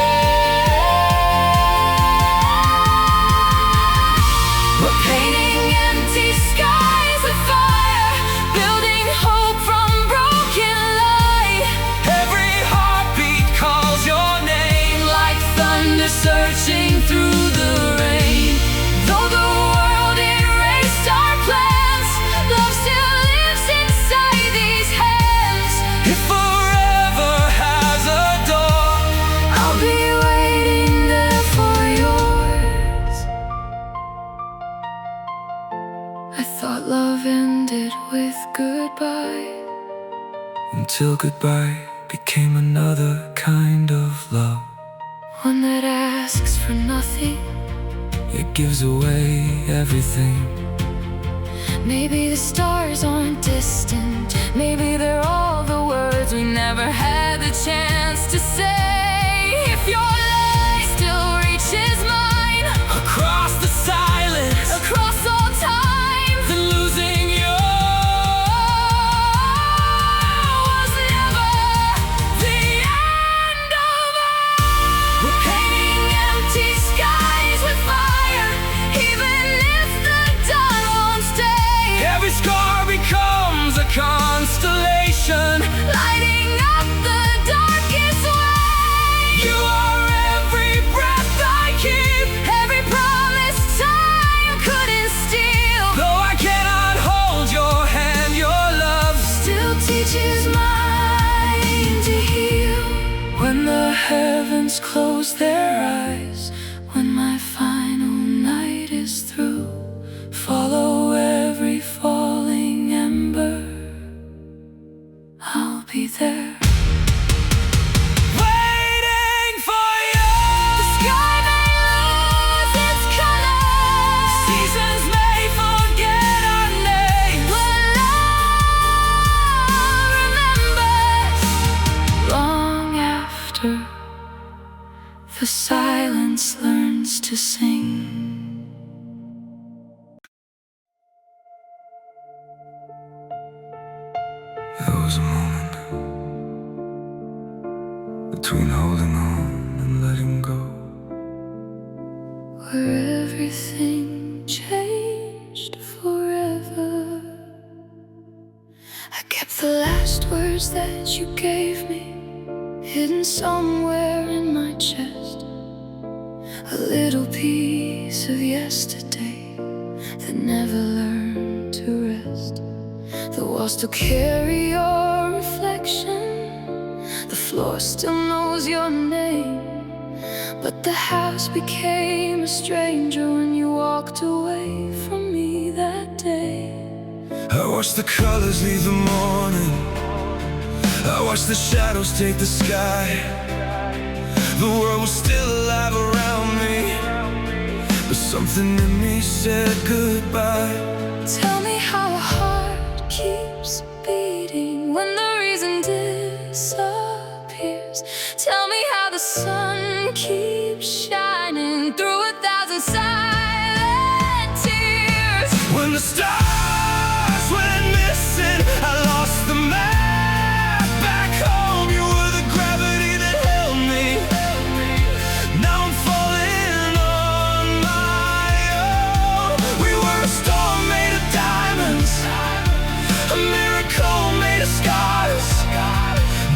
We're painting empty skies with fire, building hope from broken light. Every heartbeat calls your name, Like thunder searching through the rain. Though the world erased our plans, love still lives inside these hands. if forever has a door. I'll be waiting there for yours. I thought love ended with goodbye, Until goodbye became another kind of love. one that asks for nothing. It gives away everything. Maybe the stars aren't distant, maybe they're all the words we never had the chance to say. If your light still reaches mine, Across the silence, across all time, then losing yours constellation, lighting up the darkest way. you are every breath I keep, Every promise time couldn't steal. though I cannot hold your hand, your love Still teaches mine to heal. when the heavens close their eyes, When my final night is through, follow every falling ember, I'll be there. waiting for you. The sky may lose its color, Seasons may forget our name, but love remembers. Long after the silence learns to sing. there was a moment between holding on and letting go, Where everything changed forever. I kept the last words that you gave me, hidden somewhere in my chest. A little piece of yesterday that never learned to rest. The walls still carry your reflection, the floor still knows your name, but the house became a stranger when you walked away from me that day. I watched the colors leave the morning, I watched the shadows take the sky. The world was still alive around me, but something in me said goodbye. Tell me how a heart keeps beating when the reason disappears. Tell me how the sun keeps shining through 1,000 silent tears. When the stars went missing, I lost the map back home. You were the gravity that held me. Now I'm falling on my own. We were a storm made of diamonds, a miracle made of scars.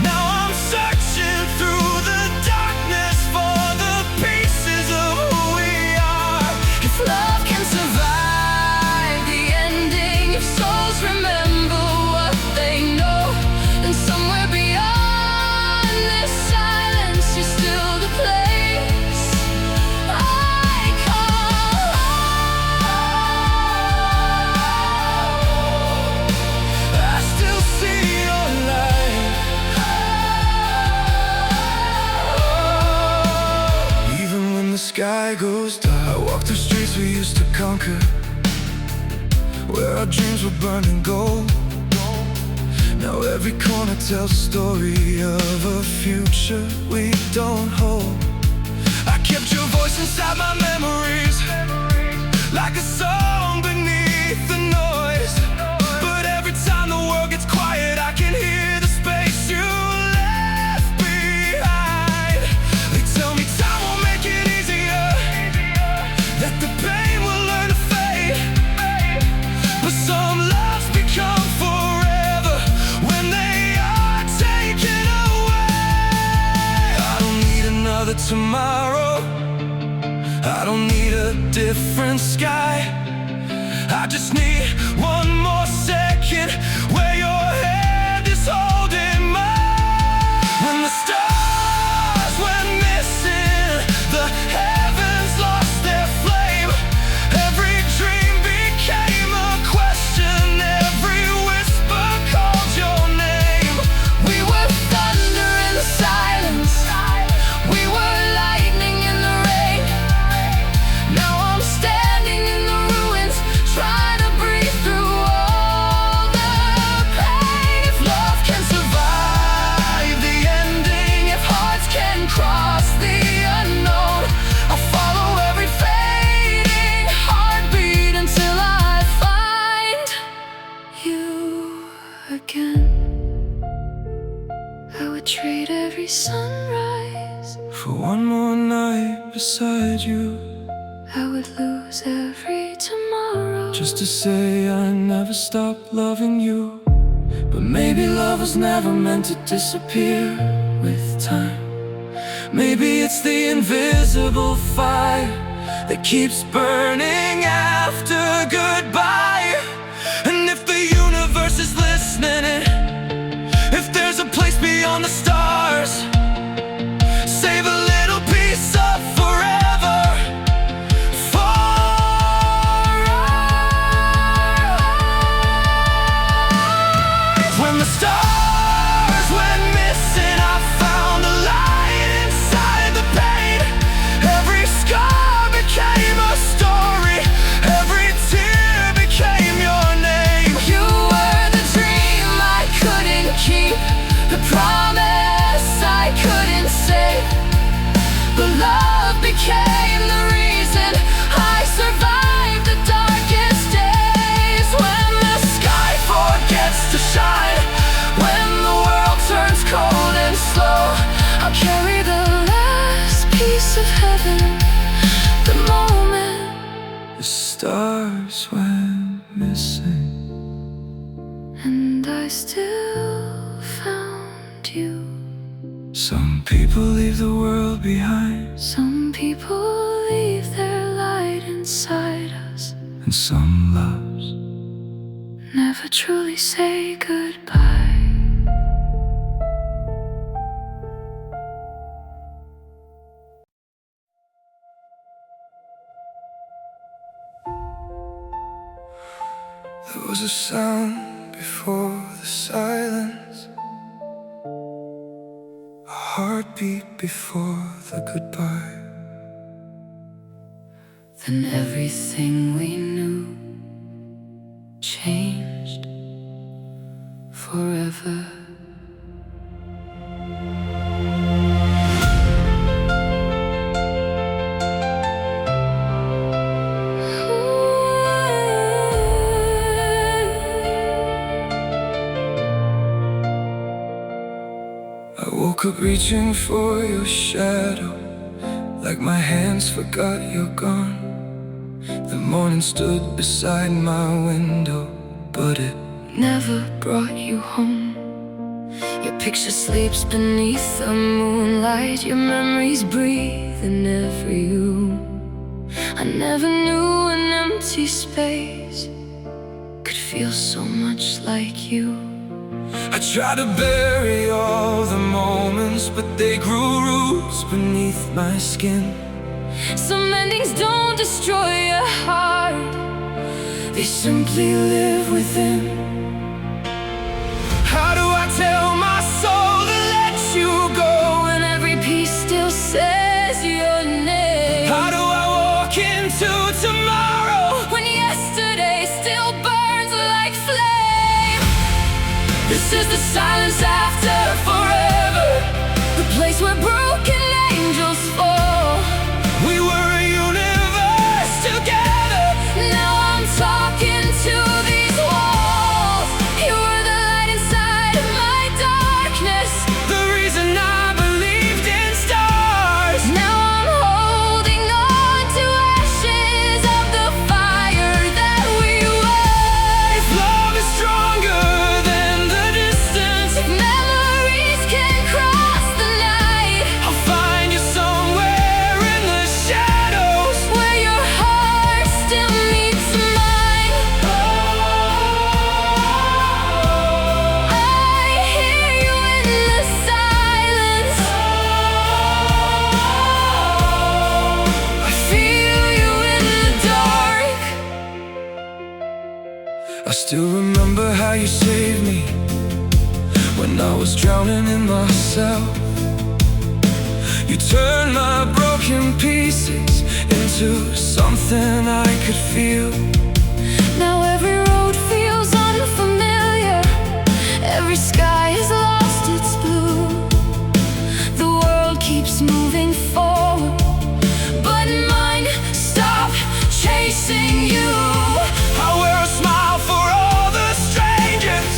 Now I'm searching through the darkness for the pieces of who we are. If love can survive the ending, if souls remember what they know, then somewhere beyond this silence, you're still the place I call home. I still see your light. Even when the sky goes dark, I walk the streets we used to conquer, where our dreams were burned in gold. Now every corner tells a story of a future we don't hold. I kept your voice inside my memories, like a song beneath the noise. But every time the world gets quiet, I can hear the space you left behind. They tell me time won't make it easier, that the pain will learn to fade. But some loves become forever when they are taken away. I don't need another tomorrow, I don't need a different sky. I just need one more second where your hand is holding mine. When the stars went missing, the heavens lost their flame. Every dream became a question, every whisper called your name. We were thunder in the silence, we were lightning in the rain. Now I'm standing in the ruins, trying to breathe through all the pain. If love can survive the ending, if hearts can cross the unknown, I'll follow every fading heartbeat until I find you again. I would trade every sunrise, For one more night beside you, I would lose every tomorrow, just to say I never stopped loving you. But maybe love was never meant to disappear with time. Maybe it's the invisible fire that keeps burning after goodbye. And if the universe is listening, if there's a place beyond the stars, save a little piece of forever for us. When the stars went missing, I found a light inside the pain. Every scar became a story, every tear became your name. You were the dream I couldn't keep, the promise I couldn't say. But love became the reason I survived the darkest days. When the sky forgets to shine, when the world turns cold and slow, I'll carry the last piece of heaven, the moment the stars went missing, and I still found you. Some people leave the world behind, Some people leave their light inside us, and some loves never truly say goodbye. There was a sound before the silence, a heartbeat before the goodbye. Then everything we knew changed forever. I woke up reaching for your shadow, like my hands forgot you're gone. The morning stood beside my window, but it Never brought you home. Your picture sleeps beneath the moonlight, your memories breathe in every room. I never knew an empty space could feel so much like you. I tried to bury all the moments, but they grew roots beneath my skin. Some endings don't destroy your heart, They simply live within. How do I tell my soul to let you go when every piece still says your name? How do I walk into tomorrow when yesterday still burns like flame? This is the silence after forever, the place where broken angels fall. We were a universe together. Now I'm talking to these walls. You were the light inside of my darkness, the reason I believed in stars. Now I'm holding on to ashes of the fire that we were. If love is stronger than the distance, If memories can cross the night, I'll find you somewhere in the shadows. where your heart still meets mine. I hear you in the silence, I feel you in the dark. I still remember how you saved me when I was drowning in myself. You turned my broken pieces into something I could feel. Now every road feels unfamiliar, every sky has lost its blue. The world keeps moving forward, but mine stop chasing you. I wear a smile for all the strangers.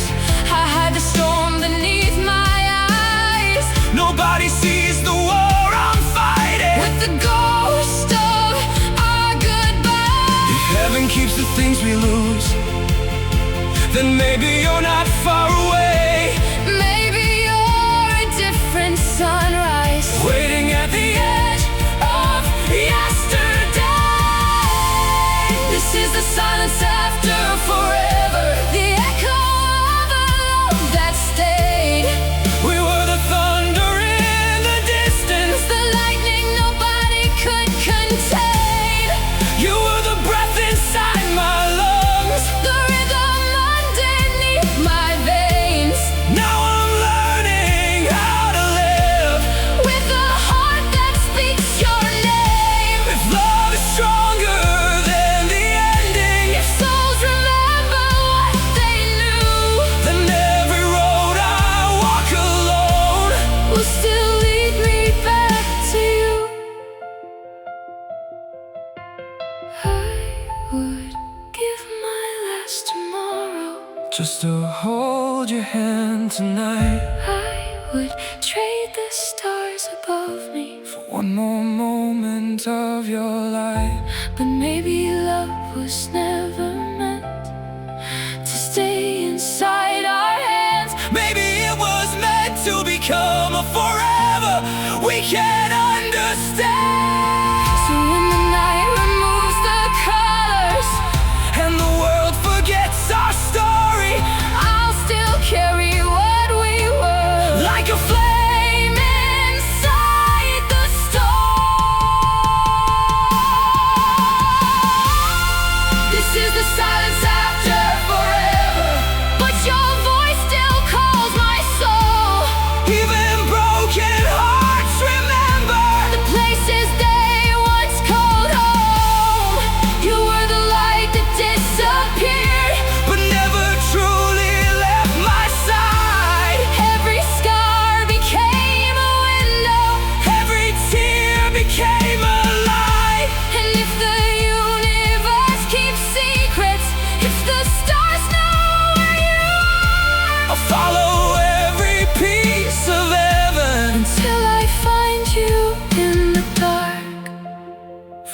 I hide the storm beneath my eyes, Nobody sees the war I'm fighting. with the ghost of our goodbye. If heaven keeps the things we lose, then maybe you're not far away. Maybe you're a different sunrise, Waiting at the edge of yesterday. this is the silence after forever, the echo of a love that stayed. We were the thunder in the distance, The lightning nobody could contain, you were the breath inside my lungs. the rhythm underneath my veins. Now I'm learning how to live With a heart that speaks your name. if love is stronger than the ending. If souls remember what they knew, Then every road I walk alone will still lead me back to you. I would give my last tomorrow, just to hold your hand tonight. I would trade the stars above me, For one more moment of your life. but maybe love was never meant to stay inside our hands. Maybe it was meant to become a forever we can't understand. So when the night removes the colors And the world forgets our story, I'll still carry what we were, like a flame inside the storm. This is the silence after forever, but your voice still calls my soul. even broken hearts remember. The places they once called home. You were the light that disappeared, But never truly left my side. every scar became a window. Every tear became a light. And if the universe keeps secrets, if the stars know where you are, I'll follow every piece of heaven until I find you in the dark.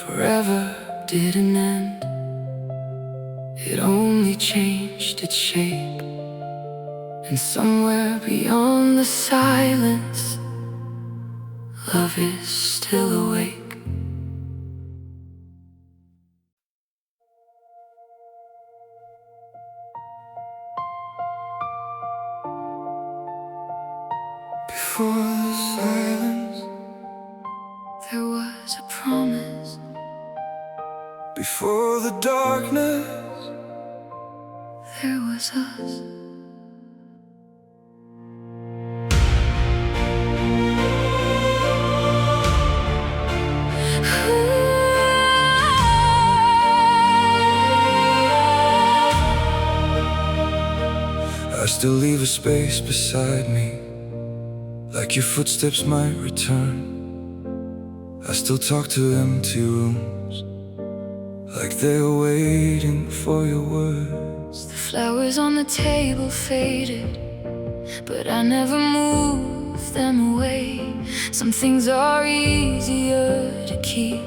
forever didn't end. It only changed its shape. And somewhere beyond the silence, love is still awake. Before the silence, There was a promise. before the darkness, There was us. I still leave a space beside me, like your footsteps might return. I still talk to empty rooms, like they're waiting for your words. The flowers on the table faded, but I never moved them away. Some things are easier to keep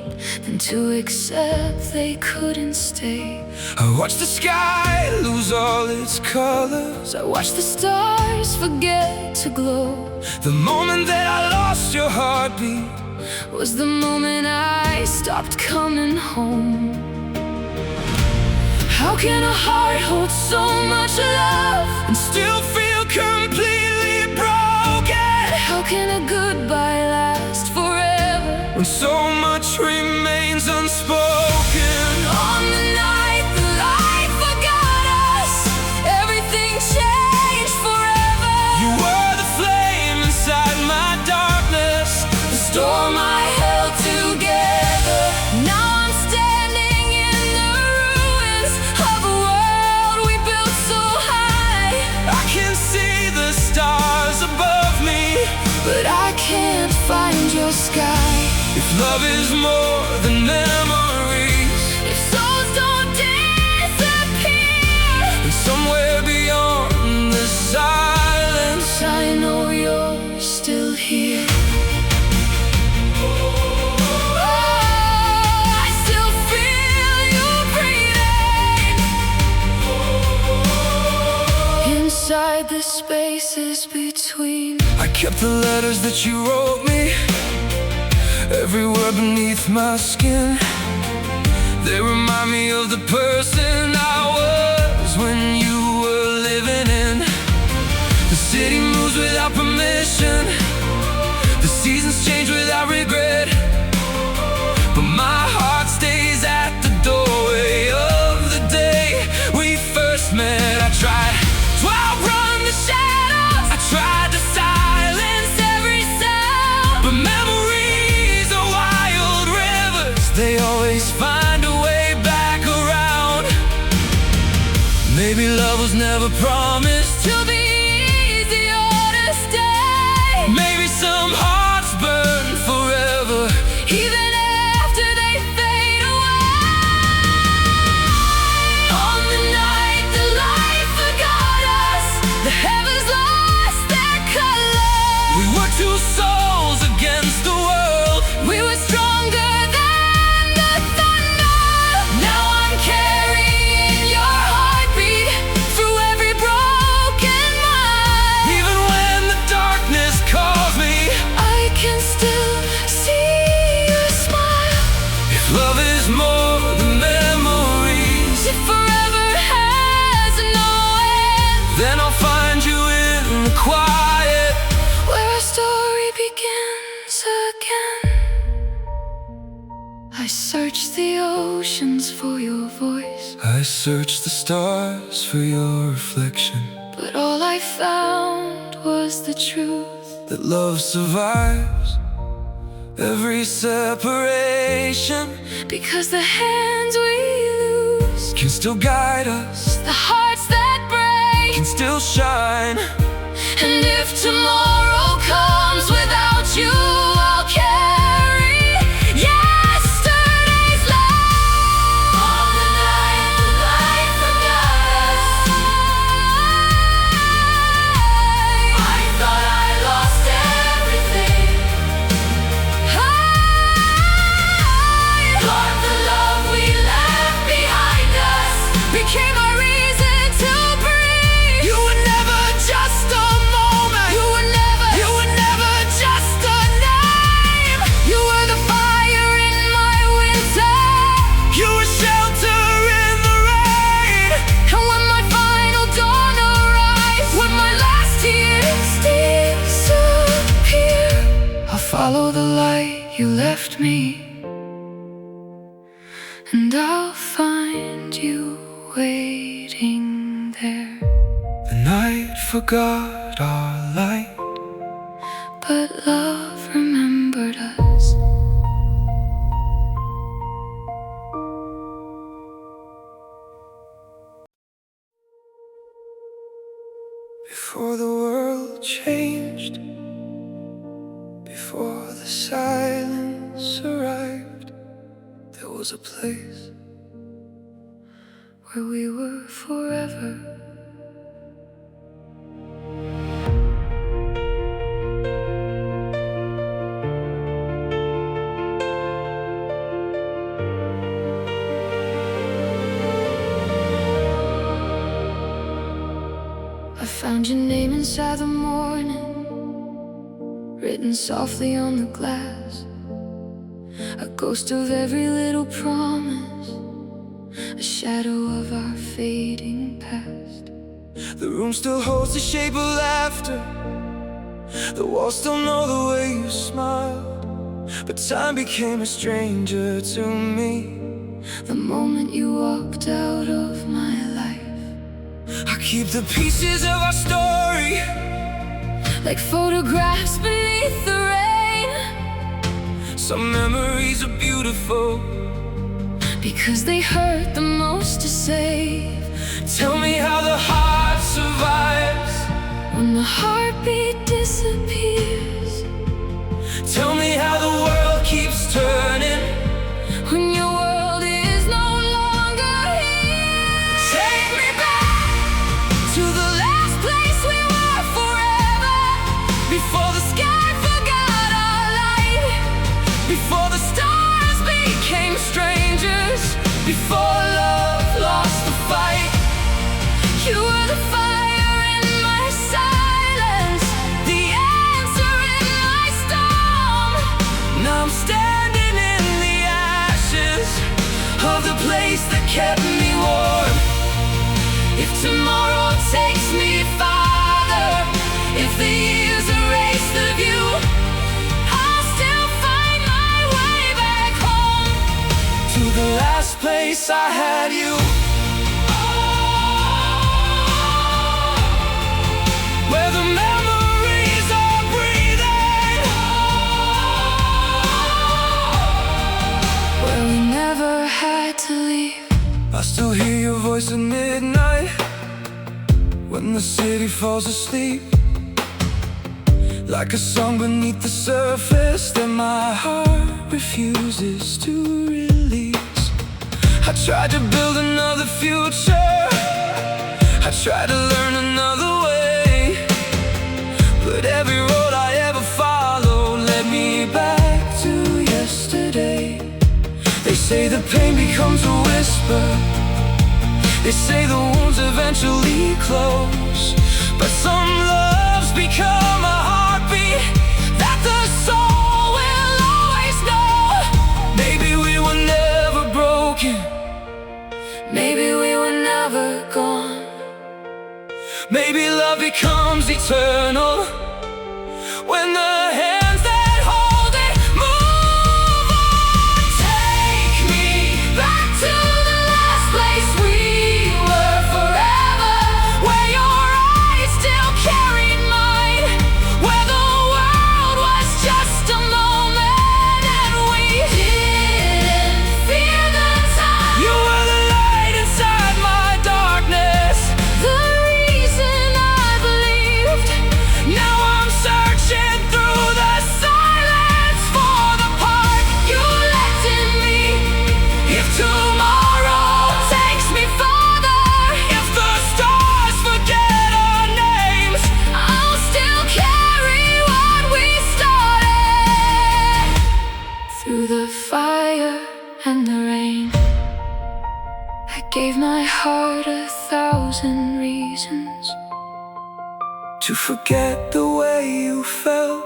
than to accept they couldn't stay. I watch the sky lose all its colors. I watch the stars forget to glow. The moment that I lost your heartbeat Was the moment I stopped coming home. How can a heart hold so much love and still feel completely broken? How can a goodbye last forever When so much remains unspoken. On the night the light forgot us, everything changed forever. You were the flame inside my darkness, the storm I held together. Now I'm standing in the ruins of a world we built so high. I can see the stars above me, But I can't find your sky. if love is more than memories, If souls don't disappear, and somewhere beyond the silence, I know you're still here. Oh, I still feel you breathing. alongside the spaces between. I kept the letters that you wrote me, every word beneath my skin. They remind me of the person I was when you were living in. The city moves without permission, the seasons change without regret, but my heart stays at the doorway of the day we first met. I tried to outrun the shadows, I tried to silence every sound, but memories are wild rivers, they always find a way back around. Maybe love was never promised to be easy or to stay. Maybe some hearts burn forever, even after they fade away. On the night the light forgot us, the heavens lost their color. We were two souls against the world, we were stronger than the thunder. Now I'm carrying your heartbeat through every broken mind. Even when the darkness calls me, I can still see your smile. If love is more than memories, if forever has no end, then I'll find you in the quiet, where our story begins again. I searched the oceans for your voice, I searched the stars for your reflection, but all I found was the truth, that love survives every separation, because the hands we lose can still guide us, the hearts that break can still shine. And if tomorrow comes without you, I'll carry yesterday's light. On the night the light forgot us, I thought I lost everything. I thought the love we left behind us became our reason to breathe. You were never just a moment, you were never just a name. You were the fire in my winter, you were shelter in the rain. And when my final dawn arrives, when my last tears disappear, I'll follow the light you left me, and I'll find you waiting there. The night forgot our light, but love remembered us. Before the world changed, before the silence arrived, there was a place where we were forever. I found your name inside the morning, written softly on the glass, a ghost of every little promise, a shadow of our fading past. The room still holds the shape of laughter, the walls still know the way you smiled, but time became a stranger to me the moment you walked out of my life. I keep the pieces of our story like photographs beneath the rain. Some memories are beautiful because they hurt the most to save. Tell me how the heart survives when the heartbeat disappears. Tell me how the world keeps turning when your world is no longer here. Take me back to the last place we were forever, before the sky forgot our light, before the stars became strangers, before love lost the fight. You were the fire in If tomorrow takes me farther, if the years erase the view, I'll still find my way back home, to the last place I had you. Where the memories are breathing, where we never had to leave. I still hear your voice at midnight, when the city falls asleep, like a song beneath the surface that my heart refuses to release. I tried to build another future, I tried to learn another way, but every road I ever followed led me back to yesterday. They say the pain becomes a whisper, they say the wounds eventually close, but some loves become a heartbeat that the soul will always know. Maybe we were never broken, Maybe we were never gone. maybe love becomes eternal when the hands that hold it move on. Take me back to the last place we were forever, where your eyes still carried mine, where the world was just a moment and we didn't fear the time. You were the light inside my darkness, The reason I believed. now I'm searching through the silence for the part you left in me. If tomorrow Takes me farther, if the stars forget our names, I'll still carry what we started. Through the fire and the rain, I gave my heart 1,000 reasons. to forget the way you felt.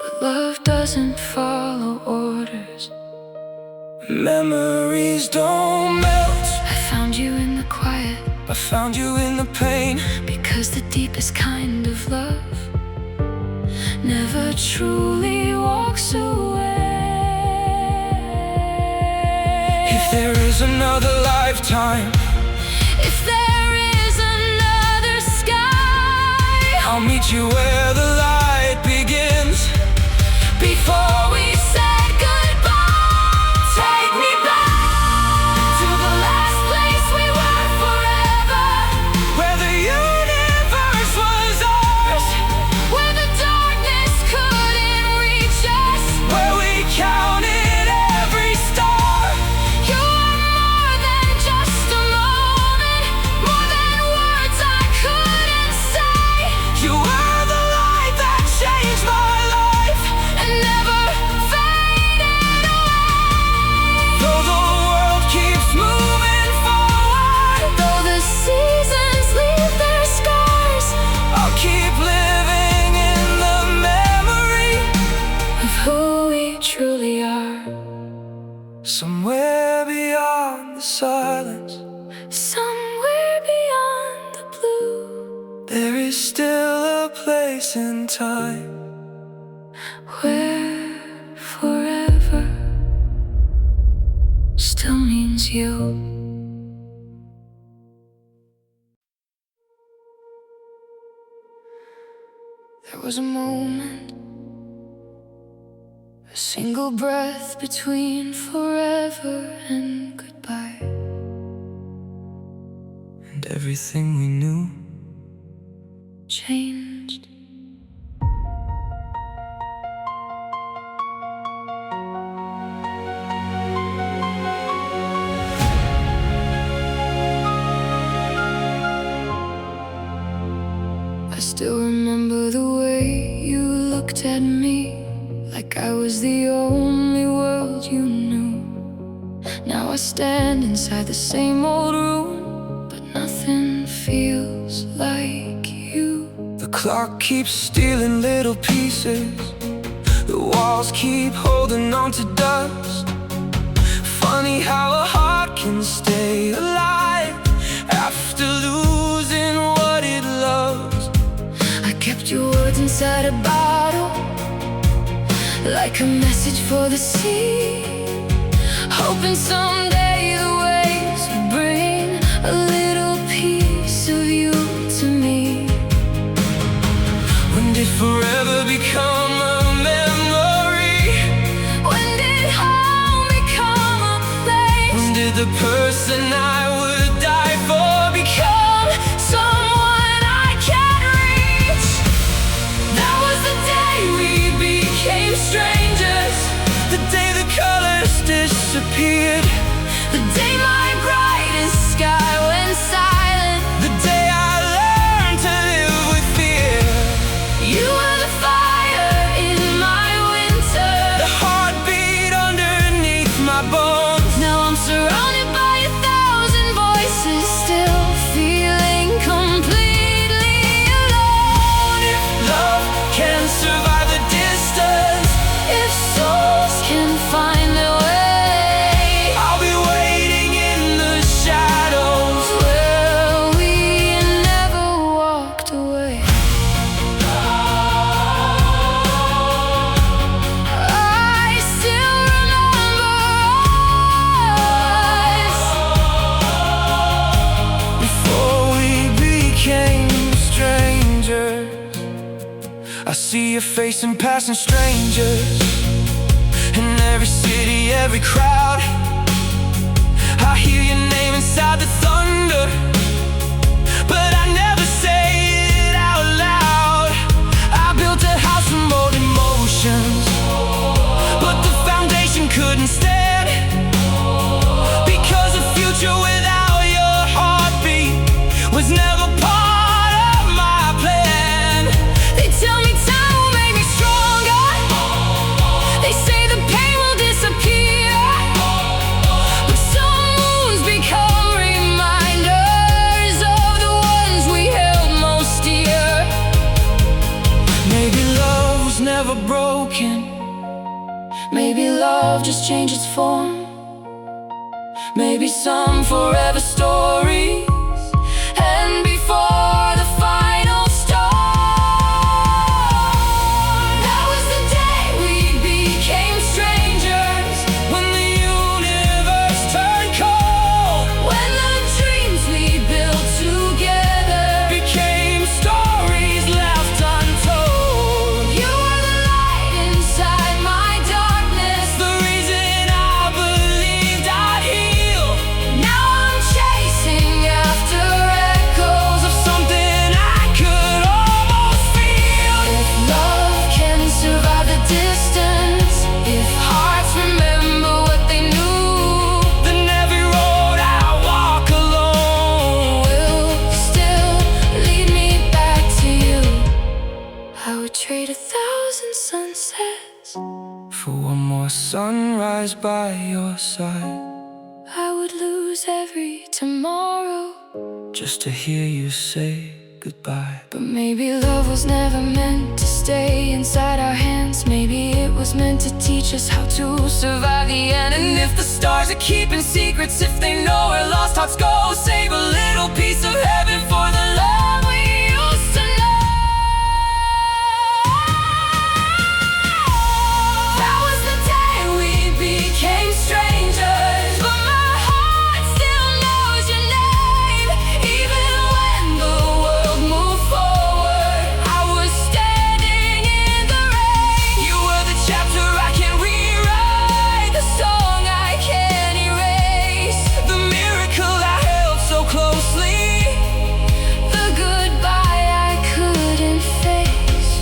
But love doesn't follow orders. Memories don't melt, I found you in the quiet, I found you in the pain. because the deepest kind of love never truly walks away. If there is another lifetime, If there is another sky, I'll meet you where the light begins, before we said goodbye. take me back to the last place we were forever, where the universe was ours, where the darkness couldn't reach us. where we counted every star. You were more than just a moment, more than words I couldn't say. You were the light that changed my life, And never faded away. though the world keeps moving forward. Though the seasons leave their scars I'll keep living in the memory, of who we truly are, somewhere beyond the silence. somewhere beyond the blue, There is still a place in time, where forever still means you. There was a moment, a single breath between forever and goodbye. and everything we knew Changed. I still remember the way you looked at me, like I was the only world you knew. Now I stand inside the same old room, but nothing feels like you. The clock keeps stealing little pieces, the walls keep holding on to dust. Funny how a heart can stay alive after losing kept your words inside a bottle, like a message for the sea, hoping someday the waves would bring a little piece of you to me. When did forever become a memory? When did home become a place? When did the person I would die for become Someone I can't reach? That was the day we became strangers, the day the colors disappeared, The day my brightest sky went silent, the day I learned to live with fear. you were the fire in my winter. The heartbeat underneath my bones. Now I'm surrounded by 1,000 voices, still feeling completely alone. If love can survive the distance, If souls can find their way, I'll be waiting in the shadows. well, we never walked away. I still remember us Before we became strangers, I see your face in passing strangers, in every city, every crowd. I hear your name inside the thunder, but I never say it out loud. I built a house from old emotions, but the foundation couldn't stand, because a future without your heartbeat was never part of my plan. They tell me time will make me stronger. They say the pain will disappear, but some wounds become reminders of the ones we held most dear. Maybe love was never broken, Maybe love just changed its form. maybe some forever stories end before the final storm. That was the day we became strangers, When the universe turned cold, when the dreams we built together became stories left untold. You were the light inside my darkness. The reason I believed I'd heal. Now I'm chasing after echoes Of something I could almost feel. If love can survive the distance, if hearts remember what they knew, Then every road I walk alone will still lead me back to you. I would trade 1,000 sunsets, for one more sunrise by your side, I would lose every tomorrow. just to hear you say goodbye. But maybe love was never meant to stay inside our hands. Maybe it was meant to teach us how to survive the end. And if the stars are keeping secrets, if they know where lost hearts go, save a little piece of heaven for the love we used to know. That was the day we became strangers, but my heart still knows your name. Even when the world moved forward, I was standing in the rain. You were the chapter I can't rewrite, The song I can't erase, the miracle I held so closely. the goodbye I couldn't face.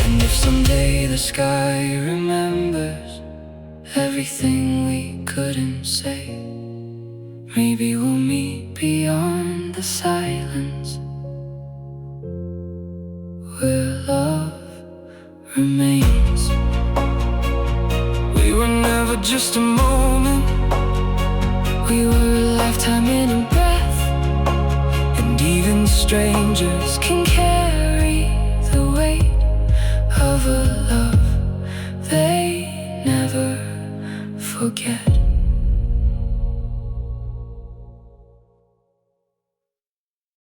And if someday the sky remembers everything we couldn't say, maybe we'll meet beyond the silence, where love remains. We were never just a moment, we were a lifetime in a breath. And even strangers can